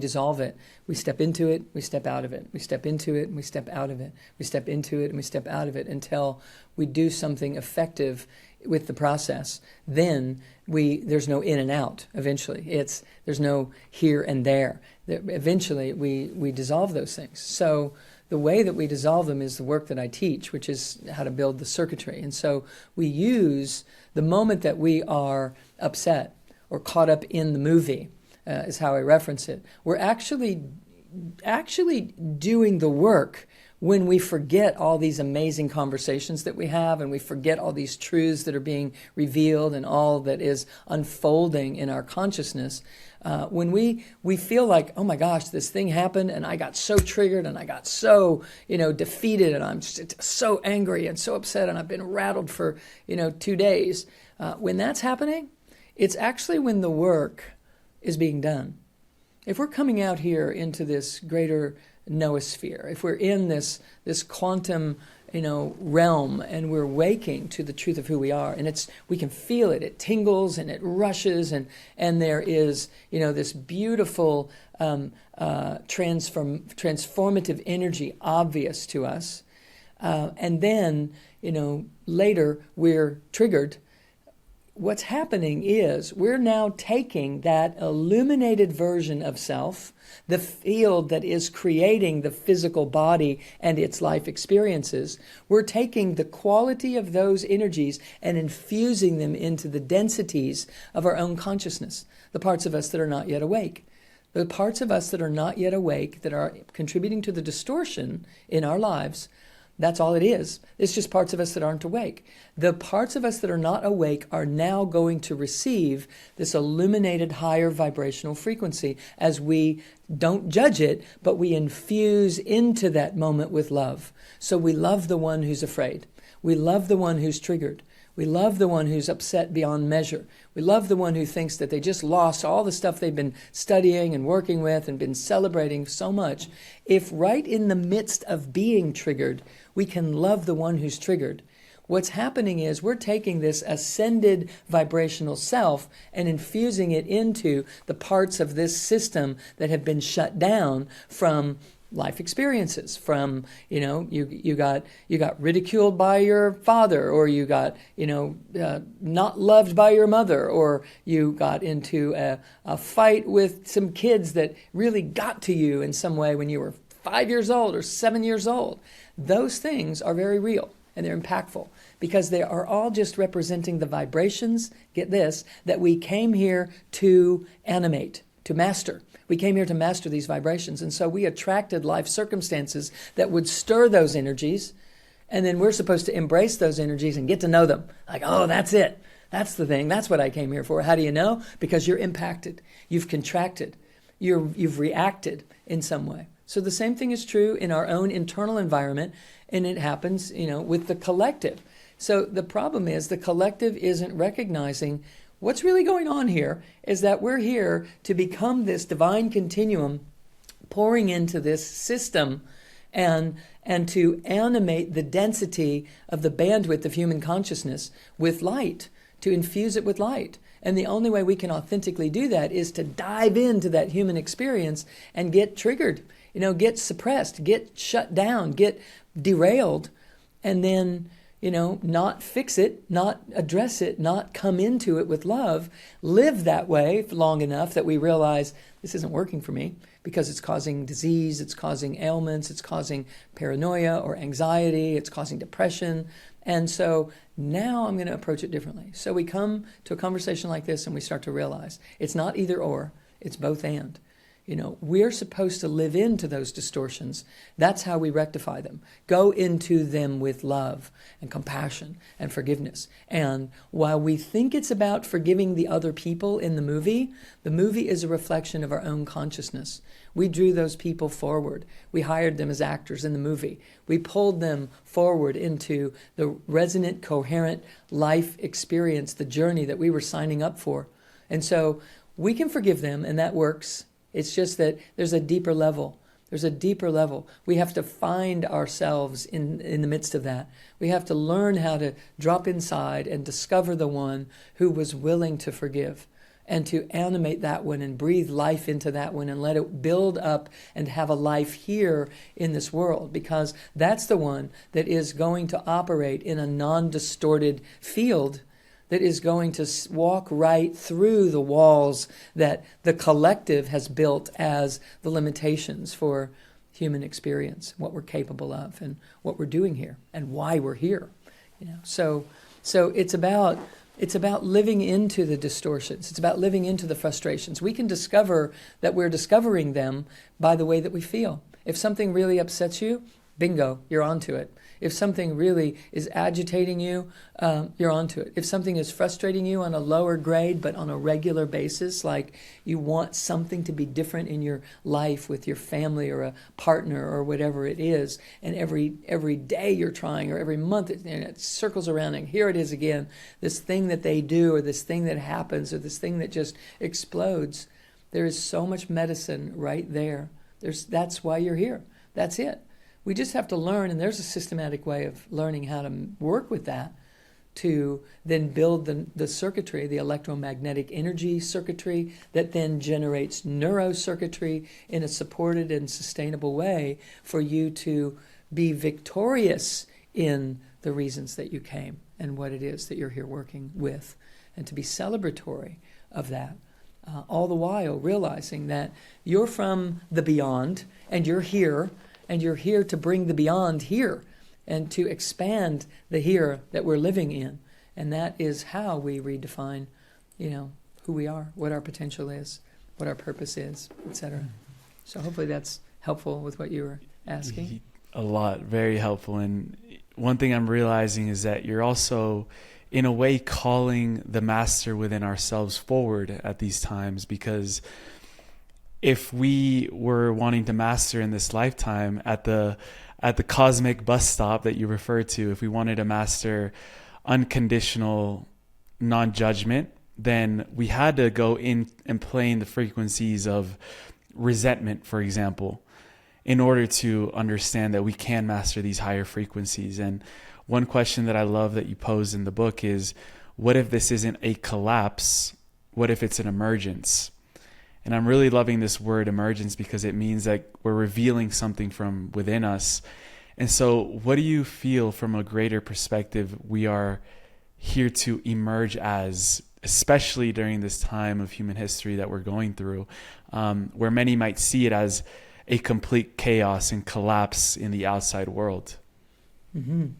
dissolve it. We step into it, we step out of it. We step into it and we step out of it. We step into it and we step out of it until we do something effective with the process. Then there's no in and out eventually. There's no here and there. Eventually we dissolve those things. So the way that we dissolve them is the work that I teach, which is how to build the circuitry. And so we use the moment that we are upset or caught up in the movie, is how I reference it. We're actually doing the work when we forget all these amazing conversations that we have and we forget all these truths that are being revealed and all that is unfolding in our consciousness. When we feel like, oh my gosh, this thing happened and I got so triggered and I got so, defeated and I'm just so angry and so upset and I've been rattled for, 2 days. When that's happening, it's actually when the work is being done. If we're coming out here into this greater noosphere, if we're in this quantum, realm and we're waking to the truth of who we are, and we can feel it, it tingles and it rushes and there is, this beautiful transformative energy obvious to us. And then, later we're triggered. What's happening is we're now taking that illuminated version of self, the field that is creating the physical body and its life experiences. We're taking the quality of those energies and infusing them into the densities of our own consciousness, the parts of us that are not yet awake. The parts of us that are not yet awake, that are contributing to the distortion in our lives, that's all it is. It's just parts of us that aren't awake. The parts of us that are not awake are now going to receive this illuminated higher vibrational frequency as we don't judge it, but we infuse into that moment with love. So we love the one who's afraid. We love the one who's triggered. We love the one who's upset beyond measure. We love the one who thinks that they just lost all the stuff they've been studying and working with and been celebrating so much. If right in the midst of being triggered, we can love the one who's triggered, what's happening is we're taking this ascended vibrational self and infusing it into the parts of this system that have been shut down from life experiences, from, you got ridiculed by your father, or you got, not loved by your mother, or you got into a fight with some kids that really got to you in some way when you were 5 years old or 7 years old. Those things are very real and they're impactful because they are all just representing the vibrations, get this, that we came here to animate, to master. We came here to master these vibrations. And so we attracted life circumstances that would stir those energies. And then we're supposed to embrace those energies and get to know them. Like, oh, that's it. That's the thing. That's what I came here for. How do you know? Because you're impacted. You've contracted. You've reacted in some way. So the same thing is true in our own internal environment. And it happens, with the collective. So the problem is the collective isn't recognizing what's really going on here is that we're here to become this divine continuum pouring into this system and to animate the density of the bandwidth of human consciousness with light, to infuse it with light. And the only way we can authentically do that is to dive into that human experience and get triggered, get suppressed, get shut down, get derailed, and then, not fix it, not address it, not come into it with love, live that way long enough that we realize this isn't working for me because it's causing disease, it's causing ailments, it's causing paranoia or anxiety, it's causing depression. And so now I'm going to approach it differently. So we come to a conversation like this and we start to realize it's not either or, it's both and. We're supposed to live into those distortions. That's how we rectify them. Go into them with love and compassion and forgiveness. And while we think it's about forgiving the other people in the movie is a reflection of our own consciousness. We drew those people forward. We hired them as actors in the movie. We pulled them forward into the resonant, coherent life experience, the journey that we were signing up for. And so we can forgive them, and that works. It's just that there's a deeper level. There's a deeper level. We have to find ourselves in the midst of that. We have to learn how to drop inside and discover the one who was willing to forgive, and to animate that one and breathe life into that one and let it build up and have a life here in this world, because that's the one that is going to operate in a non-distorted field, that is going to walk right through the walls that the collective has built as the limitations for human experience, what we're capable of and what we're doing here and why we're here. So it's about living into the distortions. It's about living into the frustrations. We can discover that we're discovering them by the way that we feel. If something really upsets you, bingo, you're onto it. If something really is agitating you, you're onto it. If something is frustrating you on a lower grade, but on a regular basis, like you want something to be different in your life with your family or a partner or whatever it is, and every day you're trying, or every month it circles around, and here it is again, this thing that they do, or this thing that happens, or this thing that just explodes. There is so much medicine right there. That's why you're here. That's it. We just have to learn, and there's a systematic way of learning how to work with that to then build the circuitry, the electromagnetic energy circuitry that then generates neurocircuitry in a supported and sustainable way for you to be victorious in the reasons that you came and what it is that you're here working with, and to be celebratory of that. All the while realizing that you're from the beyond and you're here, and you're here to bring the beyond here and to expand the here that we're living in. And that is how we redefine, who we are, what our potential is, what our purpose is, etc. So hopefully that's helpful with what you were asking. A lot, very helpful. And one thing I'm realizing is that you're also, in a way, calling the master within ourselves forward at these times, because if we were wanting to master in this lifetime at the cosmic bus stop that you referred to, if we wanted to master unconditional non-judgment, then we had to go in and play in the frequencies of resentment, for example, in order to understand that we can master these higher frequencies. And one question that I love that you pose in the book is, what if this isn't a collapse? What if it's an emergence? And I'm really loving this word emergence, because it means that we're revealing something from within us. And so what do you feel from a greater perspective we are here to emerge as, especially during this time of human history that we're going through, where many might see it as a complete chaos and collapse in the outside world? Mm-hmm.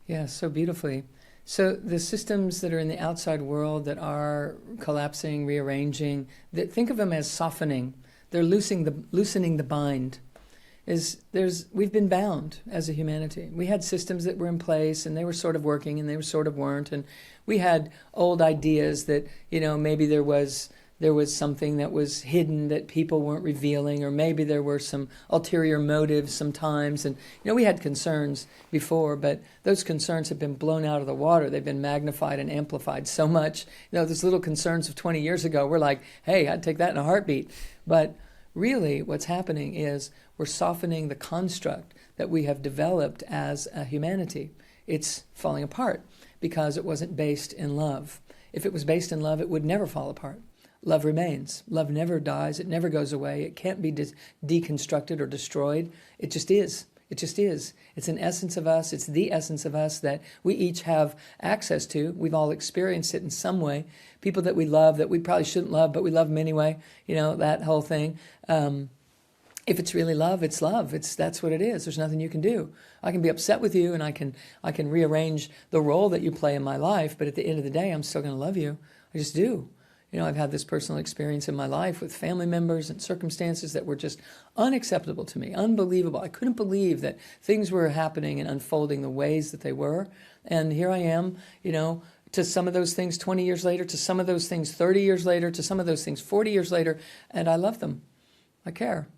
Yeah, so beautifully. So the systems that are in the outside world that are collapsing, rearranging, think of them as softening. They're loosening the bind. We've been bound as a humanity. We had systems that were in place, and they were sort of working, and they were sort of weren't. And we had old ideas that maybe there was there was something that was hidden that people weren't revealing, or maybe there were some ulterior motives sometimes. And, we had concerns before, but those concerns have been blown out of the water. They've been magnified and amplified so much. Those little concerns of 20 years ago, we're like, hey, I'd take that in a heartbeat. But really what's happening is we're softening the construct that we have developed as a humanity. It's falling apart because it wasn't based in love. If it was based in love, it would never fall apart. Love remains. Love never dies. It never goes away. It can't be deconstructed or destroyed. It just is. It just is. It's an essence of us. It's the essence of us that we each have access to. We've all experienced it in some way. People that we love that we probably shouldn't love, but we love them anyway. That whole thing. If it's really love, it's love. That's what it is. There's nothing you can do. I can be upset with you, and I can rearrange the role that you play in my life, but at the end of the day, I'm still going to love you. I just do. I've had this personal experience in my life with family members and circumstances that were just unacceptable to me, unbelievable. I couldn't believe that things were happening and unfolding the ways that they were. And here I am, to some of those things 20 years later, to some of those things 30 years later, to some of those things 40 years later, and I love them. I care.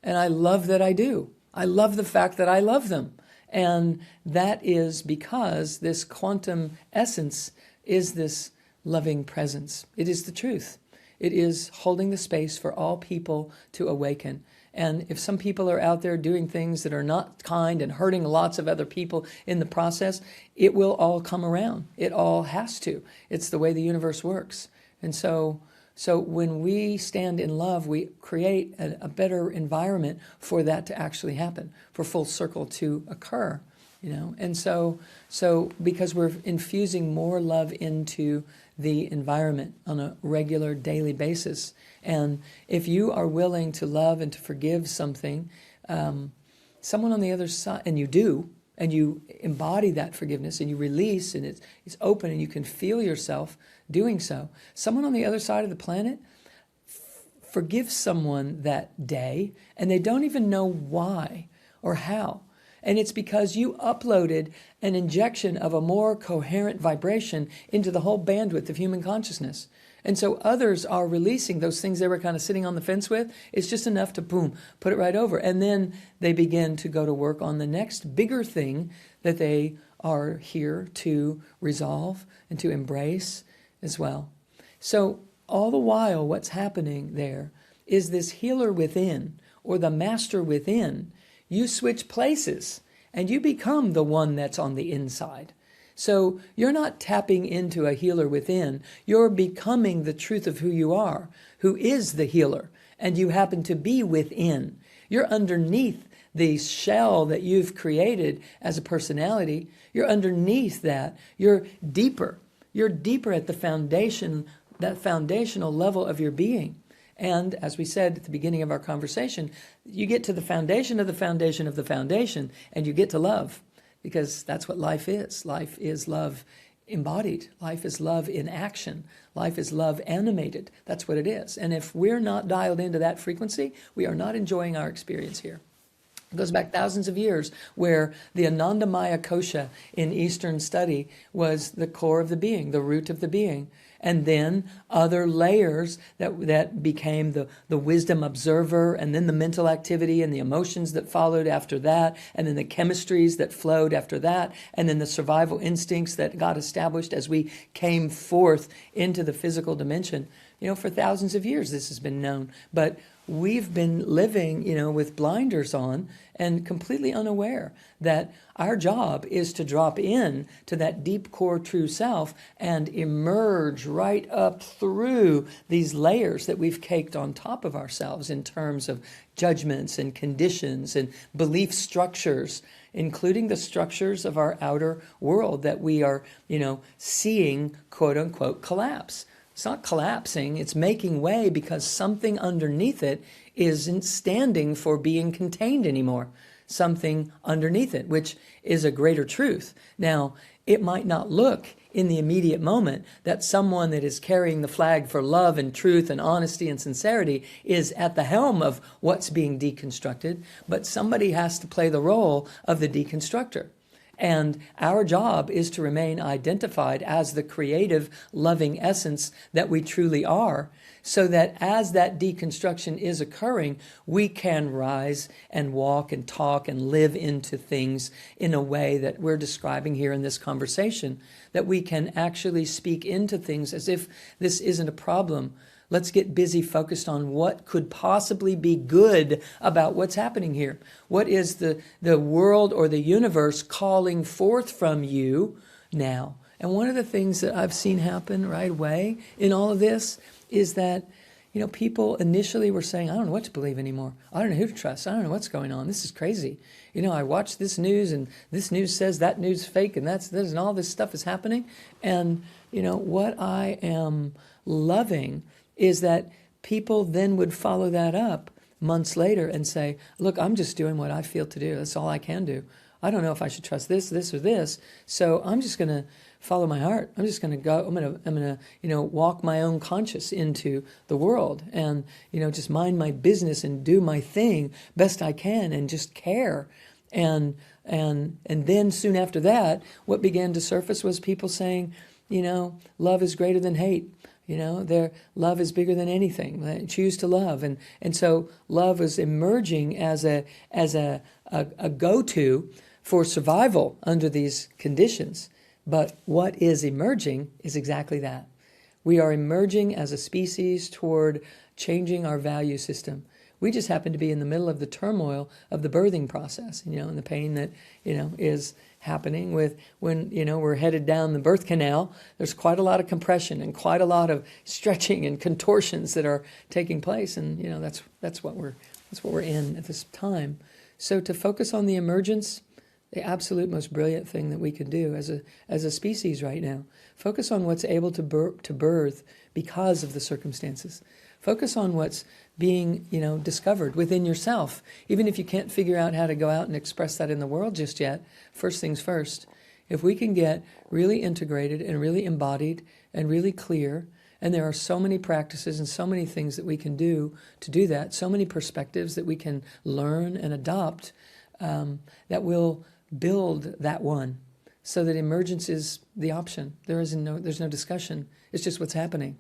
And I love that I do. I love the fact that I love them. And that is because this quantum essence is this loving presence. It is the truth. It is holding the space for all people to awaken. And if some people are out there doing things that are not kind and hurting lots of other people in the process, it will all come around. It all has to. It's the way the universe works. And so when we stand in love, we create a better environment for that to actually happen, for full circle to occur. And so because we're infusing more love into the environment on a regular daily basis. And if you are willing to love and to forgive something, someone on the other side, and you do, and you embody that forgiveness and you release, and it's open and you can feel yourself doing so, someone on the other side of the planet forgives someone that day and they don't even know why or how. And it's because you uploaded an injection of a more coherent vibration into the whole bandwidth of human consciousness. And so others are releasing those things they were kind of sitting on the fence with. It's just enough to, boom, put it right over. And then they begin to go to work on the next bigger thing that they are here to resolve and to embrace as well. So all the while, what's happening there is this healer within, or the master within. You switch places and you become the one that's on the inside. So you're not tapping into a healer within. You're becoming the truth of who you are, who is the healer, and you happen to be within. You're underneath the shell that you've created as a personality. You're underneath that. You're deeper. You're deeper at the foundation, that foundational level of your being. And as we said at the beginning of our conversation, you get to the foundation of the foundation of the foundation, and you get to love, because that's what life is. Life is love embodied. Life is love in action. Life is love animated. That's what it is. And if we're not dialed into that frequency, we are not enjoying our experience here. It goes back thousands of years, where the Anandamaya Kosha in Eastern study was the core of the being, the root of the being. And then other layers that became the wisdom observer, and then the mental activity and the emotions that followed after that, and then the chemistries that flowed after that, and then the survival instincts that got established as we came forth into the physical dimension. For thousands of years this has been known, but we've been living, with blinders on and completely unaware that our job is to drop in to that deep core true self and emerge right up through these layers that we've caked on top of ourselves in terms of judgments and conditions and belief structures, including the structures of our outer world that we are, seeing, quote unquote, collapse. It's not collapsing, it's making way because something underneath it isn't standing for being contained anymore. Something underneath it, which is a greater truth. Now, it might not look in the immediate moment that someone that is carrying the flag for love and truth and honesty and sincerity is at the helm of what's being deconstructed, but somebody has to play the role of the deconstructor. And our job is to remain identified as the creative, loving essence that we truly are, so that as that deconstruction is occurring, we can rise and walk and talk and live into things in a way that we're describing here in this conversation, that we can actually speak into things as if this isn't a problem. Let's get busy focused on what could possibly be good about what's happening here. What is the world or the universe calling forth from you now? And one of the things that I've seen happen right away in all of this is that, people initially were saying, I don't know what to believe anymore. I don't know who to trust. I don't know what's going on. This is crazy. I watch this news and this news says that news is fake and that's this and all this stuff is happening. And, what I am loving is that people then would follow that up months later and say, look, I'm just doing what I feel to do. That's all I can do. I don't know if I should trust this, or this. So I'm just going to follow my heart. I'm just going to go. I'm going to walk my own conscience into the world and, just mind my business and do my thing best I can and just care. And then soon after that, what began to surface was people saying, love is greater than hate. Their love is bigger than anything. Choose to love, and so love is emerging as a go-to for survival under these conditions. But what is emerging is exactly that. We are emerging as a species toward changing our value system. We just happen to be in the middle of the turmoil of the birthing process, and the pain that, is happening with when, we're headed down the birth canal. There's quite a lot of compression and quite a lot of stretching and contortions that are taking place. And, that's what we're in at this time. So to focus on the emergence, the absolute most brilliant thing that we can do as a species right now. Focus on what's able to birth because of the circumstances. Focus on what's being, discovered within yourself. Even if you can't figure out how to go out and express that in the world just yet, first things first. If we can get really integrated and really embodied and really clear, and there are so many practices and so many things that we can do to do that, so many perspectives that we can learn and adopt, that will build that one, so that emergence is the option. There's no discussion. It's just what's happening.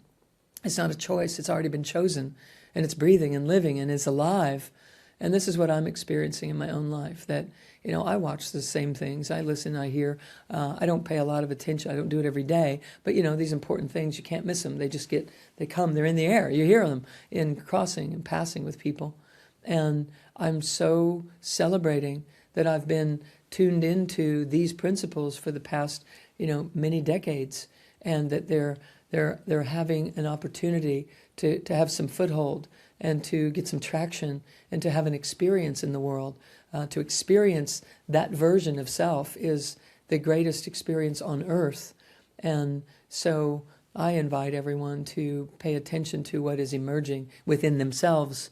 It's not a choice. It's already been chosen, and it's breathing and living and it's alive. And this is what I'm experiencing in my own life, that, I watch the same things. I listen, I hear. I don't pay a lot of attention. I don't do it every day. But, these important things, you can't miss them. They come, they're in the air. You hear them in crossing and passing with people. And I'm so celebrating that I've been tuned into these principles for the past, many decades, and that they're having an opportunity to have some foothold and to get some traction and to have an experience in the world. To experience that version of self is the greatest experience on earth. And so I invite everyone to pay attention to what is emerging within themselves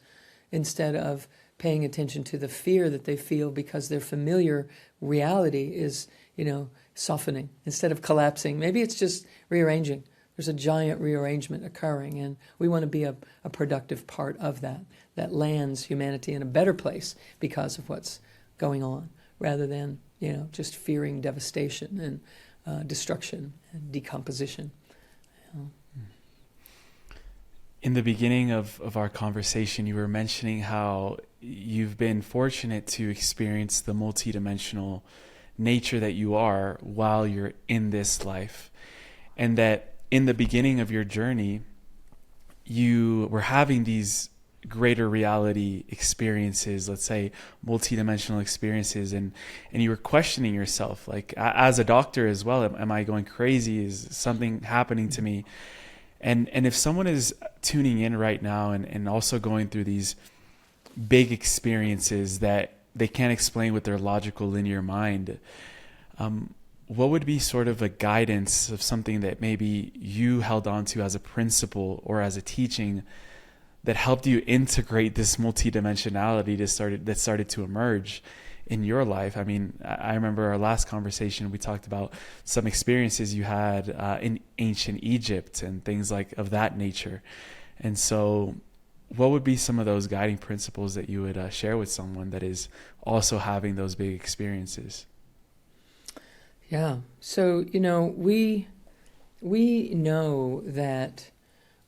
instead of paying attention to the fear that they feel because their familiar reality is, softening instead of collapsing. Maybe it's just rearranging. There's a giant rearrangement occurring, and we want to be a productive part of that lands humanity in a better place because of what's going on, rather than, just fearing devastation and destruction and decomposition. In the beginning of our conversation, you were mentioning how you've been fortunate to experience the multidimensional nature that you are while you're in this life. And that in the beginning of your journey, you were having these greater reality experiences, let's say multidimensional experiences, and you were questioning yourself, like as a doctor as well, am I going crazy? Is something happening to me? And if someone is tuning in right now and also going through these big experiences that they can't explain with their logical linear mind, what would be sort of a guidance of something that maybe you held on to as a principle or as a teaching that helped you integrate this multidimensionality that started to emerge in your life? I mean, I remember our last conversation, we talked about some experiences you had in ancient Egypt and things like of that nature. And so what would be some of those guiding principles that you would share with someone that is also having those big experiences? Yeah. So, we know that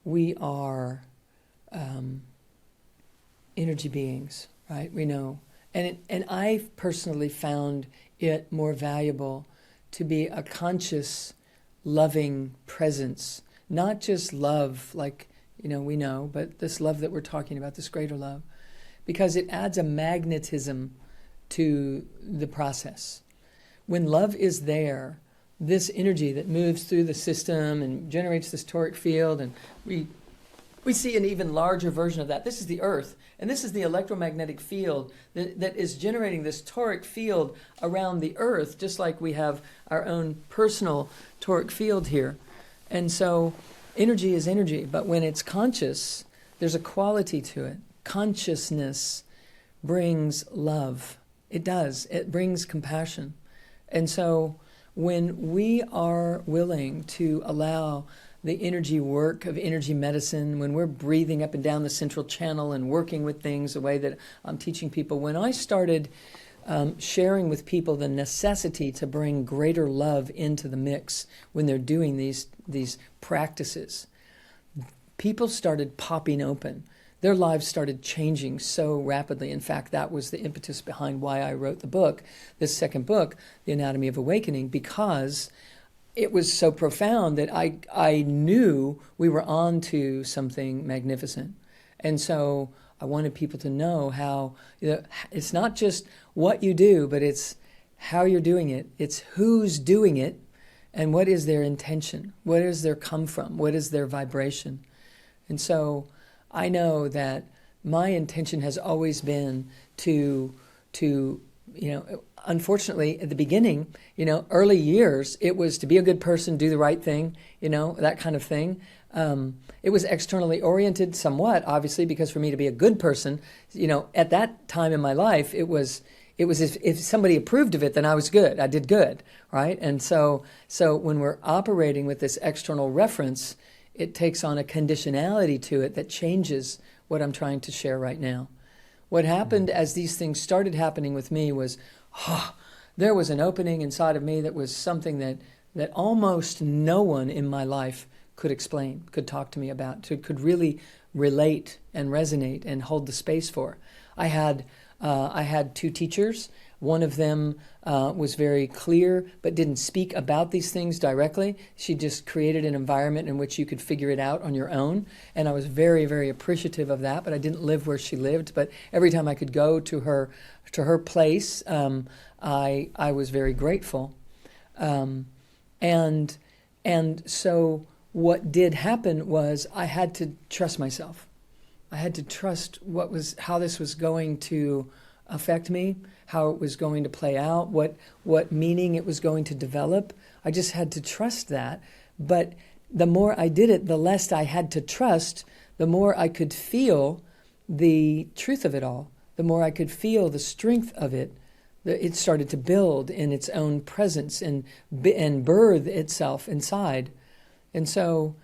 we are energy beings, right? We know. And I've personally found it more valuable to be a conscious, loving presence, not just love like, we know, but this love that we're talking about, this greater love, because it adds a magnetism to the process. When love is there, this energy that moves through the system and generates this toric field, and we see an even larger version of that. This is the Earth, and this is the electromagnetic field that is generating this toric field around the Earth, just like we have our own personal toric field here. And so energy is energy, but when it's conscious, there's a quality to it. Consciousness brings love. It does. It brings compassion. And so when we are willing to allow the energy work of energy medicine, when we're breathing up and down the central channel and working with things the way that I'm teaching people, when I started sharing with people the necessity to bring greater love into the mix when they're doing these practices, people started popping open. Their lives started changing so rapidly. In fact, that was the impetus behind why I wrote the book, this second book, The Anatomy of Awakening, because it was so profound that I knew we were on to something magnificent. And so I wanted people to know how it's not just what you do, but it's how you're doing it. It's who's doing it and what is their intention. What is their come from? What is their vibration? And so I know that my intention has always been to unfortunately, at the beginning, early years, it was to be a good person, do the right thing, that kind of thing. It was externally oriented somewhat, obviously, because for me to be a good person, at that time in my life, it was if somebody approved of it, then I was good. I did good, right? And so when we're operating with this external reference, it takes on a conditionality to it that changes what I'm trying to share right now. What happened as these things started happening with me was, there was an opening inside of me that was something that almost no one in my life could explain, could talk to me about, could really relate and resonate and hold the space for. I had two teachers. One of them was very clear, but didn't speak about these things directly. She just created an environment in which you could figure it out on your own. And I was very, very appreciative of that, but I didn't live where she lived. But every time I could go to her place, I was very grateful. And so what did happen was I had to trust myself. I had to trust how this was going to affect me, how it was going to play out, what meaning it was going to develop. I just had to trust that. But the more I did it, the less I had to trust, the more I could feel the truth of it all, the more I could feel the strength of it. It started to build in its own presence and birth itself inside. And so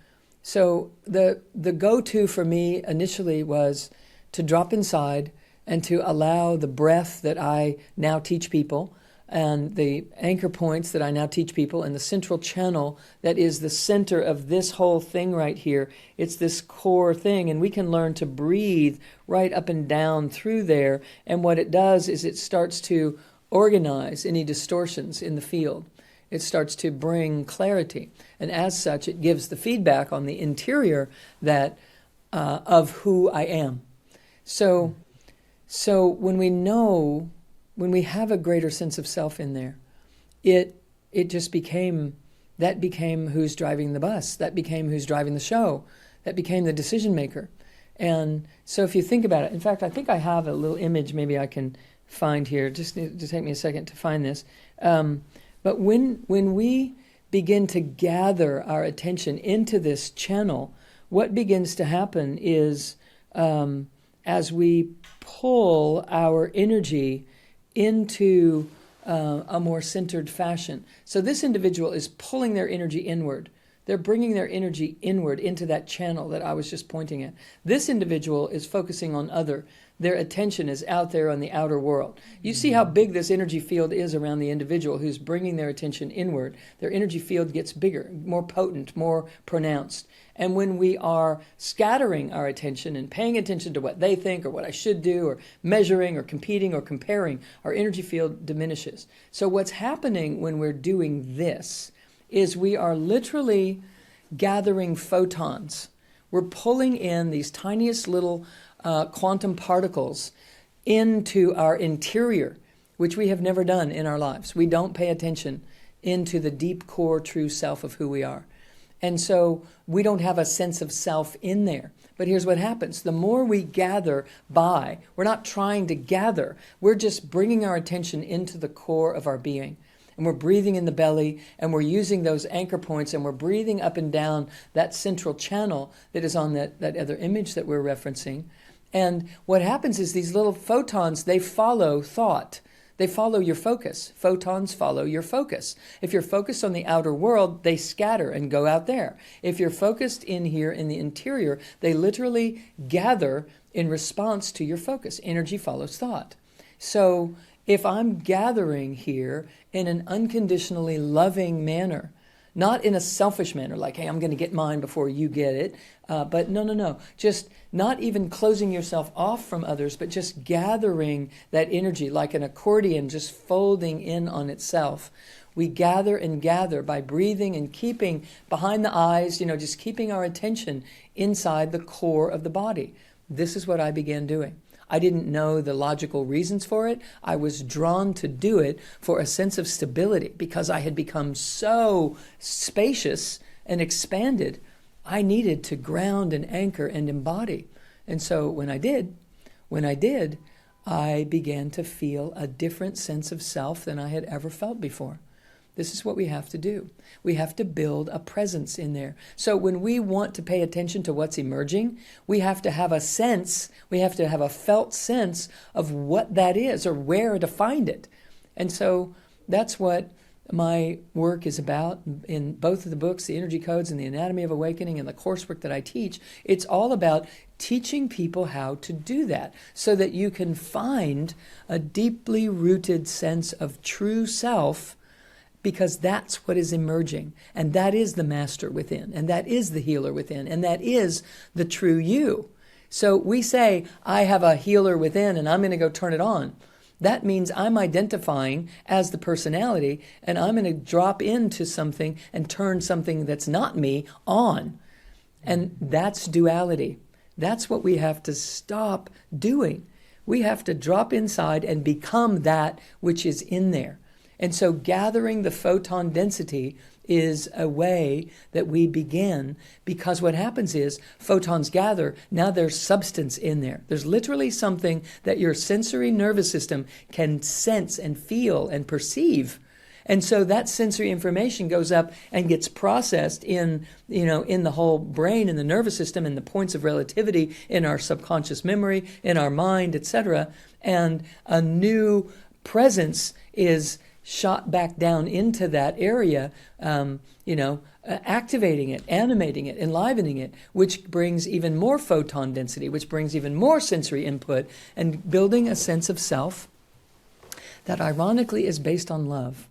the go-to for me initially was to drop inside and to allow the breath that I now teach people and the anchor points that I now teach people and the central channel that is the center of this whole thing right here. It's this core thing, and we can learn to breathe right up and down through there. And what it does is it starts to organize any distortions in the field. It starts to bring clarity. And as such, it gives the feedback on the interior that of who I am. So when we have a greater sense of self in there, it just became who's driving the bus. That became who's driving the show. That became the decision maker. And so if you think about it, in fact, I think I have a little image maybe I can find here. Just need to take me a second to find this. But when we begin to gather our attention into this channel, what begins to happen is as we pull our energy into a more centered fashion. So this individual is pulling their energy inward They're bringing their energy inward into that channel that I was just pointing at. This individual is focusing on other. Their attention is out there on the outer world. You see how big this energy field is around the individual who's bringing their attention inward. Their energy field gets bigger, more potent, more pronounced. And when we are scattering our attention and paying attention to what they think or what I should do or measuring or competing or comparing, our energy field diminishes. So what's happening when we're doing this is we are literally gathering photons. We're pulling in these tiniest little quantum particles into our interior, which we have never done in our lives. We don't pay attention into the deep core true self of who we are. And so we don't have a sense of self in there. But here's what happens. The more we gather we're not trying to gather. We're just bringing our attention into the core of our being. And we're breathing in the belly, and we're using those anchor points, and we're breathing up and down that central channel that is on that other image that we're referencing. And what happens is these little photons, they follow thought. They follow your focus. Photons follow your focus. If you're focused on the outer world, they scatter and go out there. If you're focused in here in the interior, they literally gather in response to your focus. Energy follows thought. So if I'm gathering here in an unconditionally loving manner, not in a selfish manner, like, hey, I'm going to get mine before you get it. But no. Just not even closing yourself off from others, but just gathering that energy like an accordion, just folding in on itself. We gather and gather by breathing and keeping behind the eyes, just keeping our attention inside the core of the body. This is what I began doing. I didn't know the logical reasons for it. I was drawn to do it for a sense of stability because I had become so spacious and expanded. I needed to ground and anchor and embody. And so when I did, I began to feel a different sense of self than I had ever felt before. This is what we have to do. We have to build a presence in there. So when we want to pay attention to what's emerging, we have to have a sense, we have to have a felt sense of what that is or where to find it. And so that's what my work is about in both of the books, The Energy Codes and The Anatomy of Awakening, and the coursework that I teach. It's all about teaching people how to do that so that you can find a deeply rooted sense of true self, because that's what is emerging, and that is the master within, and that is the healer within, and that is the true you. So we say, I have a healer within, and I'm going to go turn it on. That means I'm identifying as the personality, and I'm going to drop into something and turn something that's not me on. And that's duality. That's what we have to stop doing. We have to drop inside and become that which is in there. And so gathering the photon density is a way that we begin, because what happens is photons gather. Now there's substance in there. There's literally something that your sensory nervous system can sense and feel and perceive. And so that sensory information goes up and gets processed in the whole brain and the nervous system and the points of relativity in our subconscious memory, in our mind, etc. And a new presence is shot back down into that area, activating it, animating it, enlivening it, which brings even more photon density, which brings even more sensory input, and building a sense of self that ironically is based on love.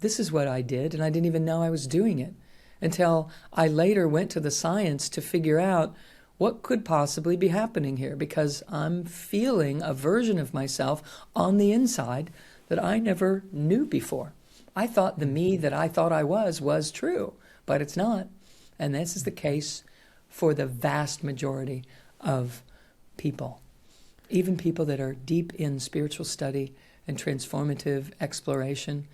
This is what I did, and I didn't even know I was doing it until I later went to the science to figure out what could possibly be happening here, because I'm feeling a version of myself on the inside that I never knew before. I thought the me that I thought I was true, but it's not. And this is the case for the vast majority of people. Even people that are deep in spiritual study and transformative exploration,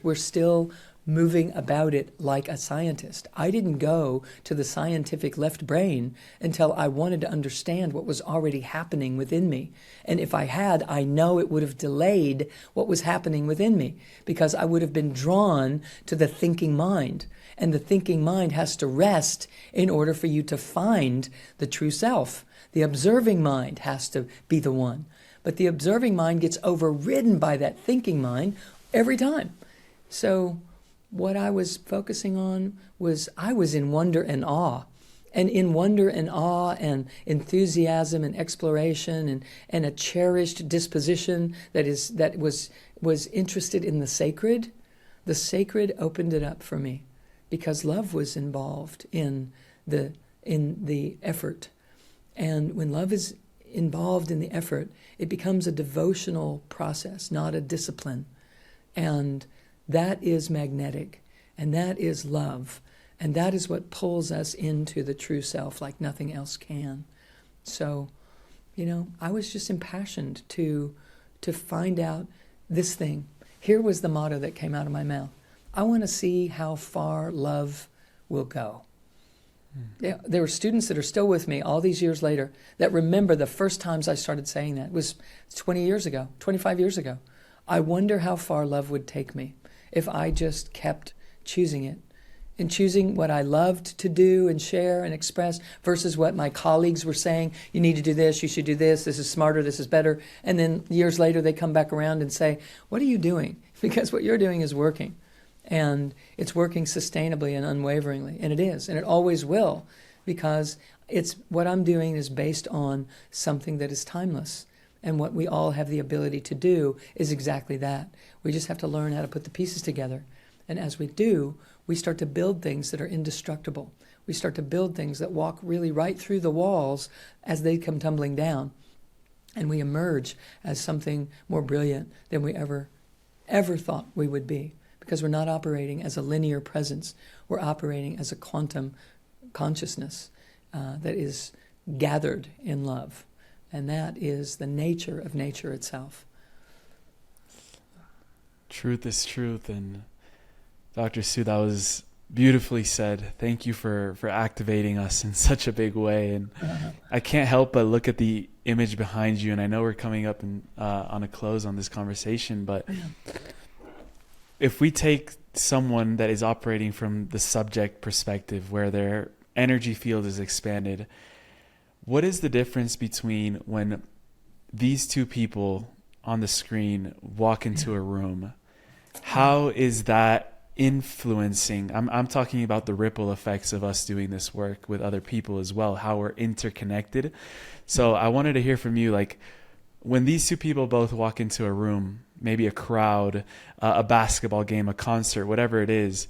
we're still moving about it like a scientist. I didn't go to the scientific left brain until I wanted to understand what was already happening within me. And if I had, I know it would have delayed what was happening within me, because I would have been drawn to the thinking mind. And the thinking mind has to rest in order for you to find the true self. The observing mind has to be the one. But the observing mind gets overridden by that thinking mind every time. So what I was focusing on was I was in wonder and awe. And in wonder and awe and enthusiasm and exploration and a cherished disposition that was interested in the sacred opened it up for me, because love was involved in the effort. And when love is involved in the effort, it becomes a devotional process, not a discipline. And that is magnetic, and that is love. And that is what pulls us into the true self like nothing else can. So, I was just impassioned to find out this thing. Here was the motto that came out of my mouth. I want to see how far love will go. There were students that are still with me all these years later that remember the first times I started saying that. It was 20 years ago, 25 years ago. I wonder how far love would take me if I just kept choosing it. And choosing what I loved to do and share and express versus what my colleagues were saying, you need to do this, you should do this is smarter, this is better. And then years later they come back around and say, what are you doing? Because what you're doing is working. And it's working sustainably and unwaveringly. And it is, and it always will, because it's what I'm doing is based on something that is timeless. And what we all have the ability to do is exactly that. We just have to learn how to put the pieces together. And as we do, we start to build things that are indestructible. We start to build things that walk really right through the walls as they come tumbling down. And we emerge as something more brilliant than we ever thought we would be. Because we're not operating as a linear presence. We're operating as a quantum consciousness that is gathered in love. And that is the nature of nature itself. Truth is truth. And Dr. Sue, that was beautifully said. Thank you for activating us in such a big way. And I can't help but look at the image behind you. And I know we're coming up on a close on this conversation, but if we take someone that is operating from the subject perspective, where their energy field is expanded, what is the difference between when these two people on the screen walk into a room? How is that influencing? I'm talking about the ripple effects of us doing this work with other people as well, how we're interconnected. So I wanted to hear from you, like, when these two people both walk into a room, maybe a crowd, a basketball game, a concert, whatever it is,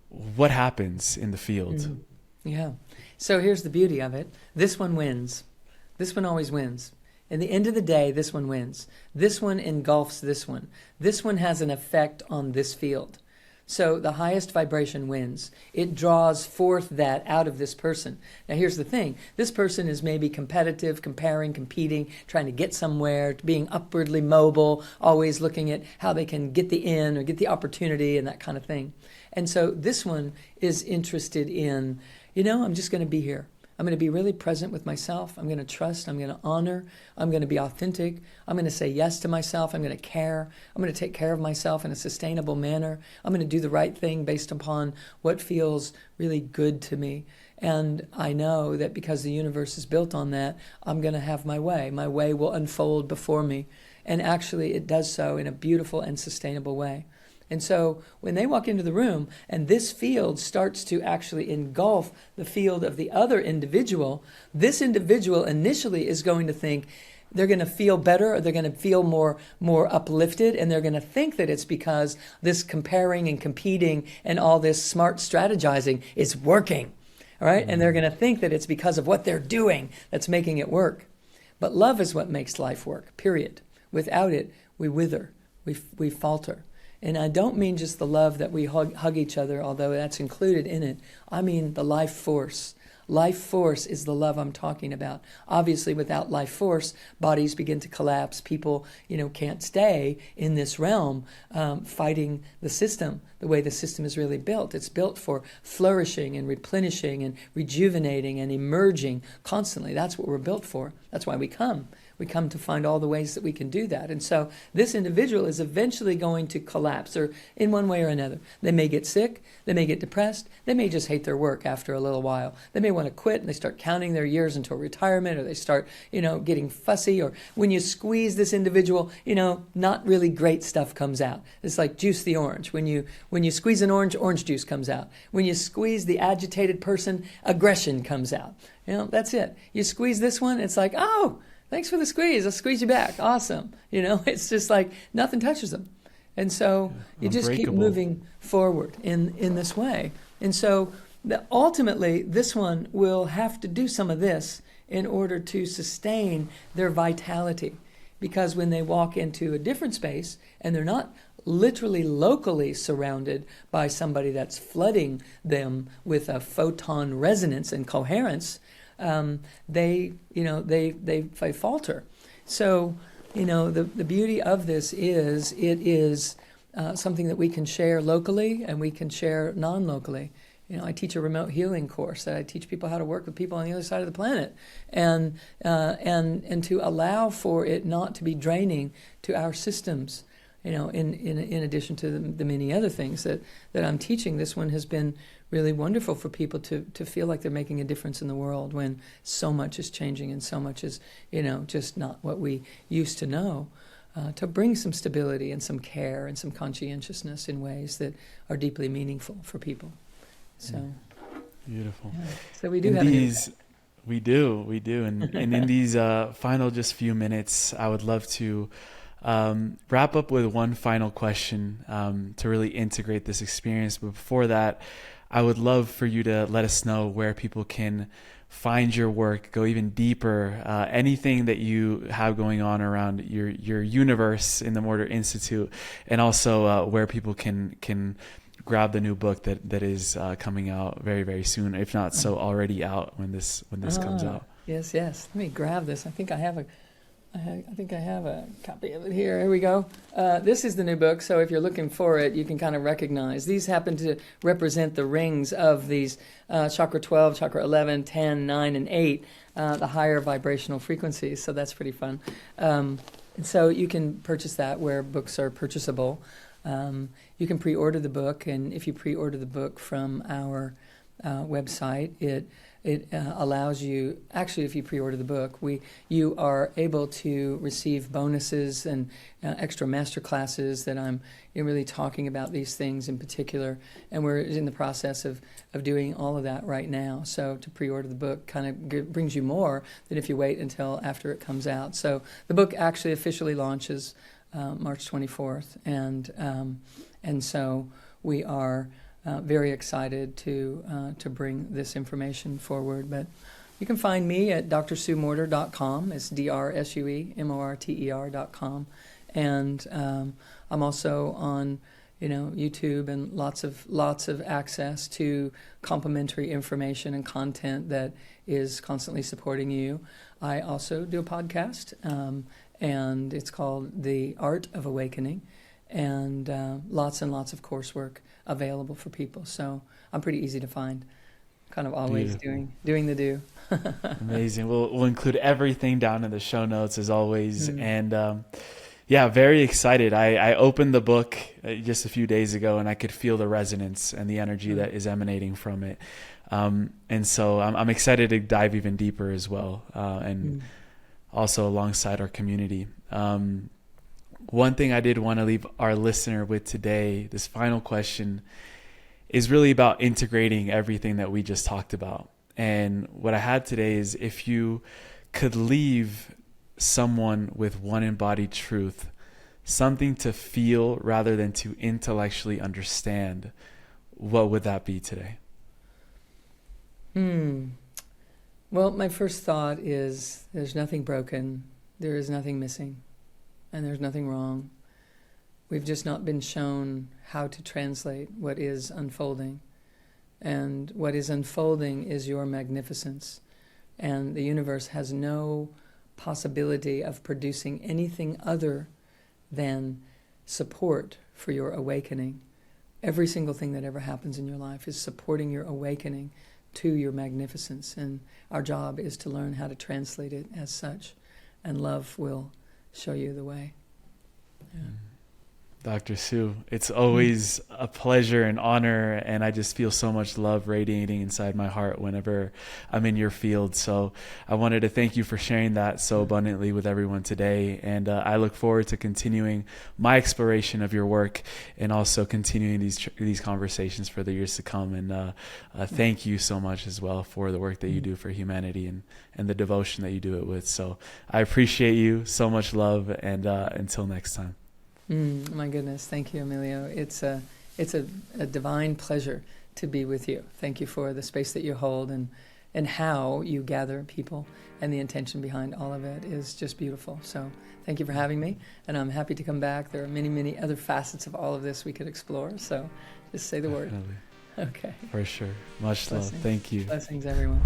what happens in the field? Mm-hmm. Yeah. So here's the beauty of it. This one wins. This one always wins. In the end of the day, this one wins. This one engulfs this one. This one has an effect on this field. So the highest vibration wins. It draws forth that out of this person. Now here's the thing. This person is maybe competitive, comparing, competing, trying to get somewhere, being upwardly mobile, always looking at how they can get the in or get the opportunity and that kind of thing. And so this one is interested in, I'm just going to be here. I'm going to be really present with myself. I'm going to trust. I'm going to honor. I'm going to be authentic. I'm going to say yes to myself. I'm going to care. I'm going to take care of myself in a sustainable manner. I'm going to do the right thing based upon what feels really good to me. And I know that because the universe is built on that, I'm going to have my way. My way will unfold before me. And actually, it does so in a beautiful and sustainable way. And so when they walk into the room and this field starts to actually engulf the field of the other individual, this individual initially is going to think they're going to feel better, or they're going to feel more uplifted, and they're going to think that it's because this comparing and competing and all this smart strategizing is working, all right? And they're going to think that it's because of what they're doing that's making it work. But love is what makes life work, period. Without it, we wither, we falter. And I don't mean just the love that we hug each other, although that's included in it. I mean the life force. Life force is the love I'm talking about. Obviously, without life force, bodies begin to collapse. People, can't stay in this realm fighting the system the way the system is really built. It's built for flourishing and replenishing and rejuvenating and emerging constantly. That's what we're built for. That's why we come. We come to find all the ways that we can do that. And so this individual is eventually going to collapse, or in one way or another. They may get sick, they may get depressed, they may just hate their work after a little while. They may want to quit and they start counting their years until retirement, or they start, getting fussy, or when you squeeze this individual, not really great stuff comes out. It's like juice the orange. When you squeeze an orange juice comes out. When you squeeze the agitated person, aggression comes out. That's it. You squeeze this one, it's like, oh, thanks for the squeeze. I'll squeeze you back. Awesome. It's just like nothing touches them. And so you just keep moving forward in this way. And so ultimately, this one will have to do some of this in order to sustain their vitality. Because when they walk into a different space and they're not literally locally surrounded by somebody that's flooding them with a photon resonance and coherence, they falter. So, the beauty of this is it is something that we can share locally and we can share non-locally. I teach a remote healing course that I teach people how to work with people on the other side of the planet, and to allow for it not to be draining to our systems. In addition to the many other things that I'm teaching, this one has been really wonderful for people to feel like they're making a difference in the world when so much is changing and so much is, just not what we used to know. To bring some stability and some care and some conscientiousness in ways that are deeply meaningful for people. So beautiful. Yeah. So we do have these. We do. And in these final just few minutes, I would love to wrap up with one final question to really integrate this experience. But before that, I would love for you to let us know where people can find your work, go even deeper, anything that you have going on around your universe in the Morter Institute, and also where people can grab the new book that is coming out very, very soon, if not so already out when this comes out. Yes. Let me grab this. I think I have a copy of it here. Here we go. This is the new book, so if you're looking for it, you can kind of recognize. These happen to represent the rings of these chakra 12, chakra 11, 10, 9, and 8, the higher vibrational frequencies, so that's pretty fun. And so you can purchase that where books are purchasable. You can pre-order the book, and if you pre-order the book from our website, it allows you, actually if you pre-order the book, you are able to receive bonuses and extra master classes that I'm really talking about these things in particular, and we're in the process of doing all of that right now. So to pre-order the book kind of brings you more than if you wait until after it comes out. So the book actually officially launches March 24th, and so we are very excited to bring this information forward. But you can find me at drsuemorter.com. It's drsuemorter.com, and I'm also on YouTube, and lots of access to complimentary information and content that is constantly supporting you. I also do a podcast, and it's called The Art of Awakening, and lots of coursework available for people. So I'm pretty easy to find. Kind of always doing the do. Amazing. We'll include everything down in the show notes as always. And very excited. I opened the book just a few days ago, and I could feel the resonance and the energy that is emanating from it. And so I'm excited to dive even deeper as well, and also alongside our community. One thing I did want to leave our listener with today, this final question, is really about integrating everything that we just talked about. And what I had today is, if you could leave someone with one embodied truth, something to feel rather than to intellectually understand, what would that be today? Well, my first thought is there's nothing broken, there is nothing missing, and there's nothing wrong. We've just not been shown how to translate what is unfolding. And what is unfolding is your magnificence. And the universe has no possibility of producing anything other than support for your awakening. Every single thing that ever happens in your life is supporting your awakening to your magnificence. And our job is to learn how to translate it as such. and love will show you the way. Yeah. Dr. Sue, it's always a pleasure and honor, and I just feel so much love radiating inside my heart whenever I'm in your field. So I wanted to thank you for sharing that so abundantly with everyone today, and I look forward to continuing my exploration of your work and also continuing these conversations for the years to come. And thank you so much as well for the work that you do for humanity and the devotion that you do it with. So I appreciate you. So much love, and until next time. My goodness. Thank you, Emilio. It's a divine pleasure to be with you. Thank you for the space that you hold and how you gather people, and the intention behind all of it is just beautiful. So thank you for having me, and I'm happy to come back. There are many, many other facets of all of this we could explore. So just say the word. Definitely. Okay. For sure. Much Blessings. love. Thank you. Blessings, everyone.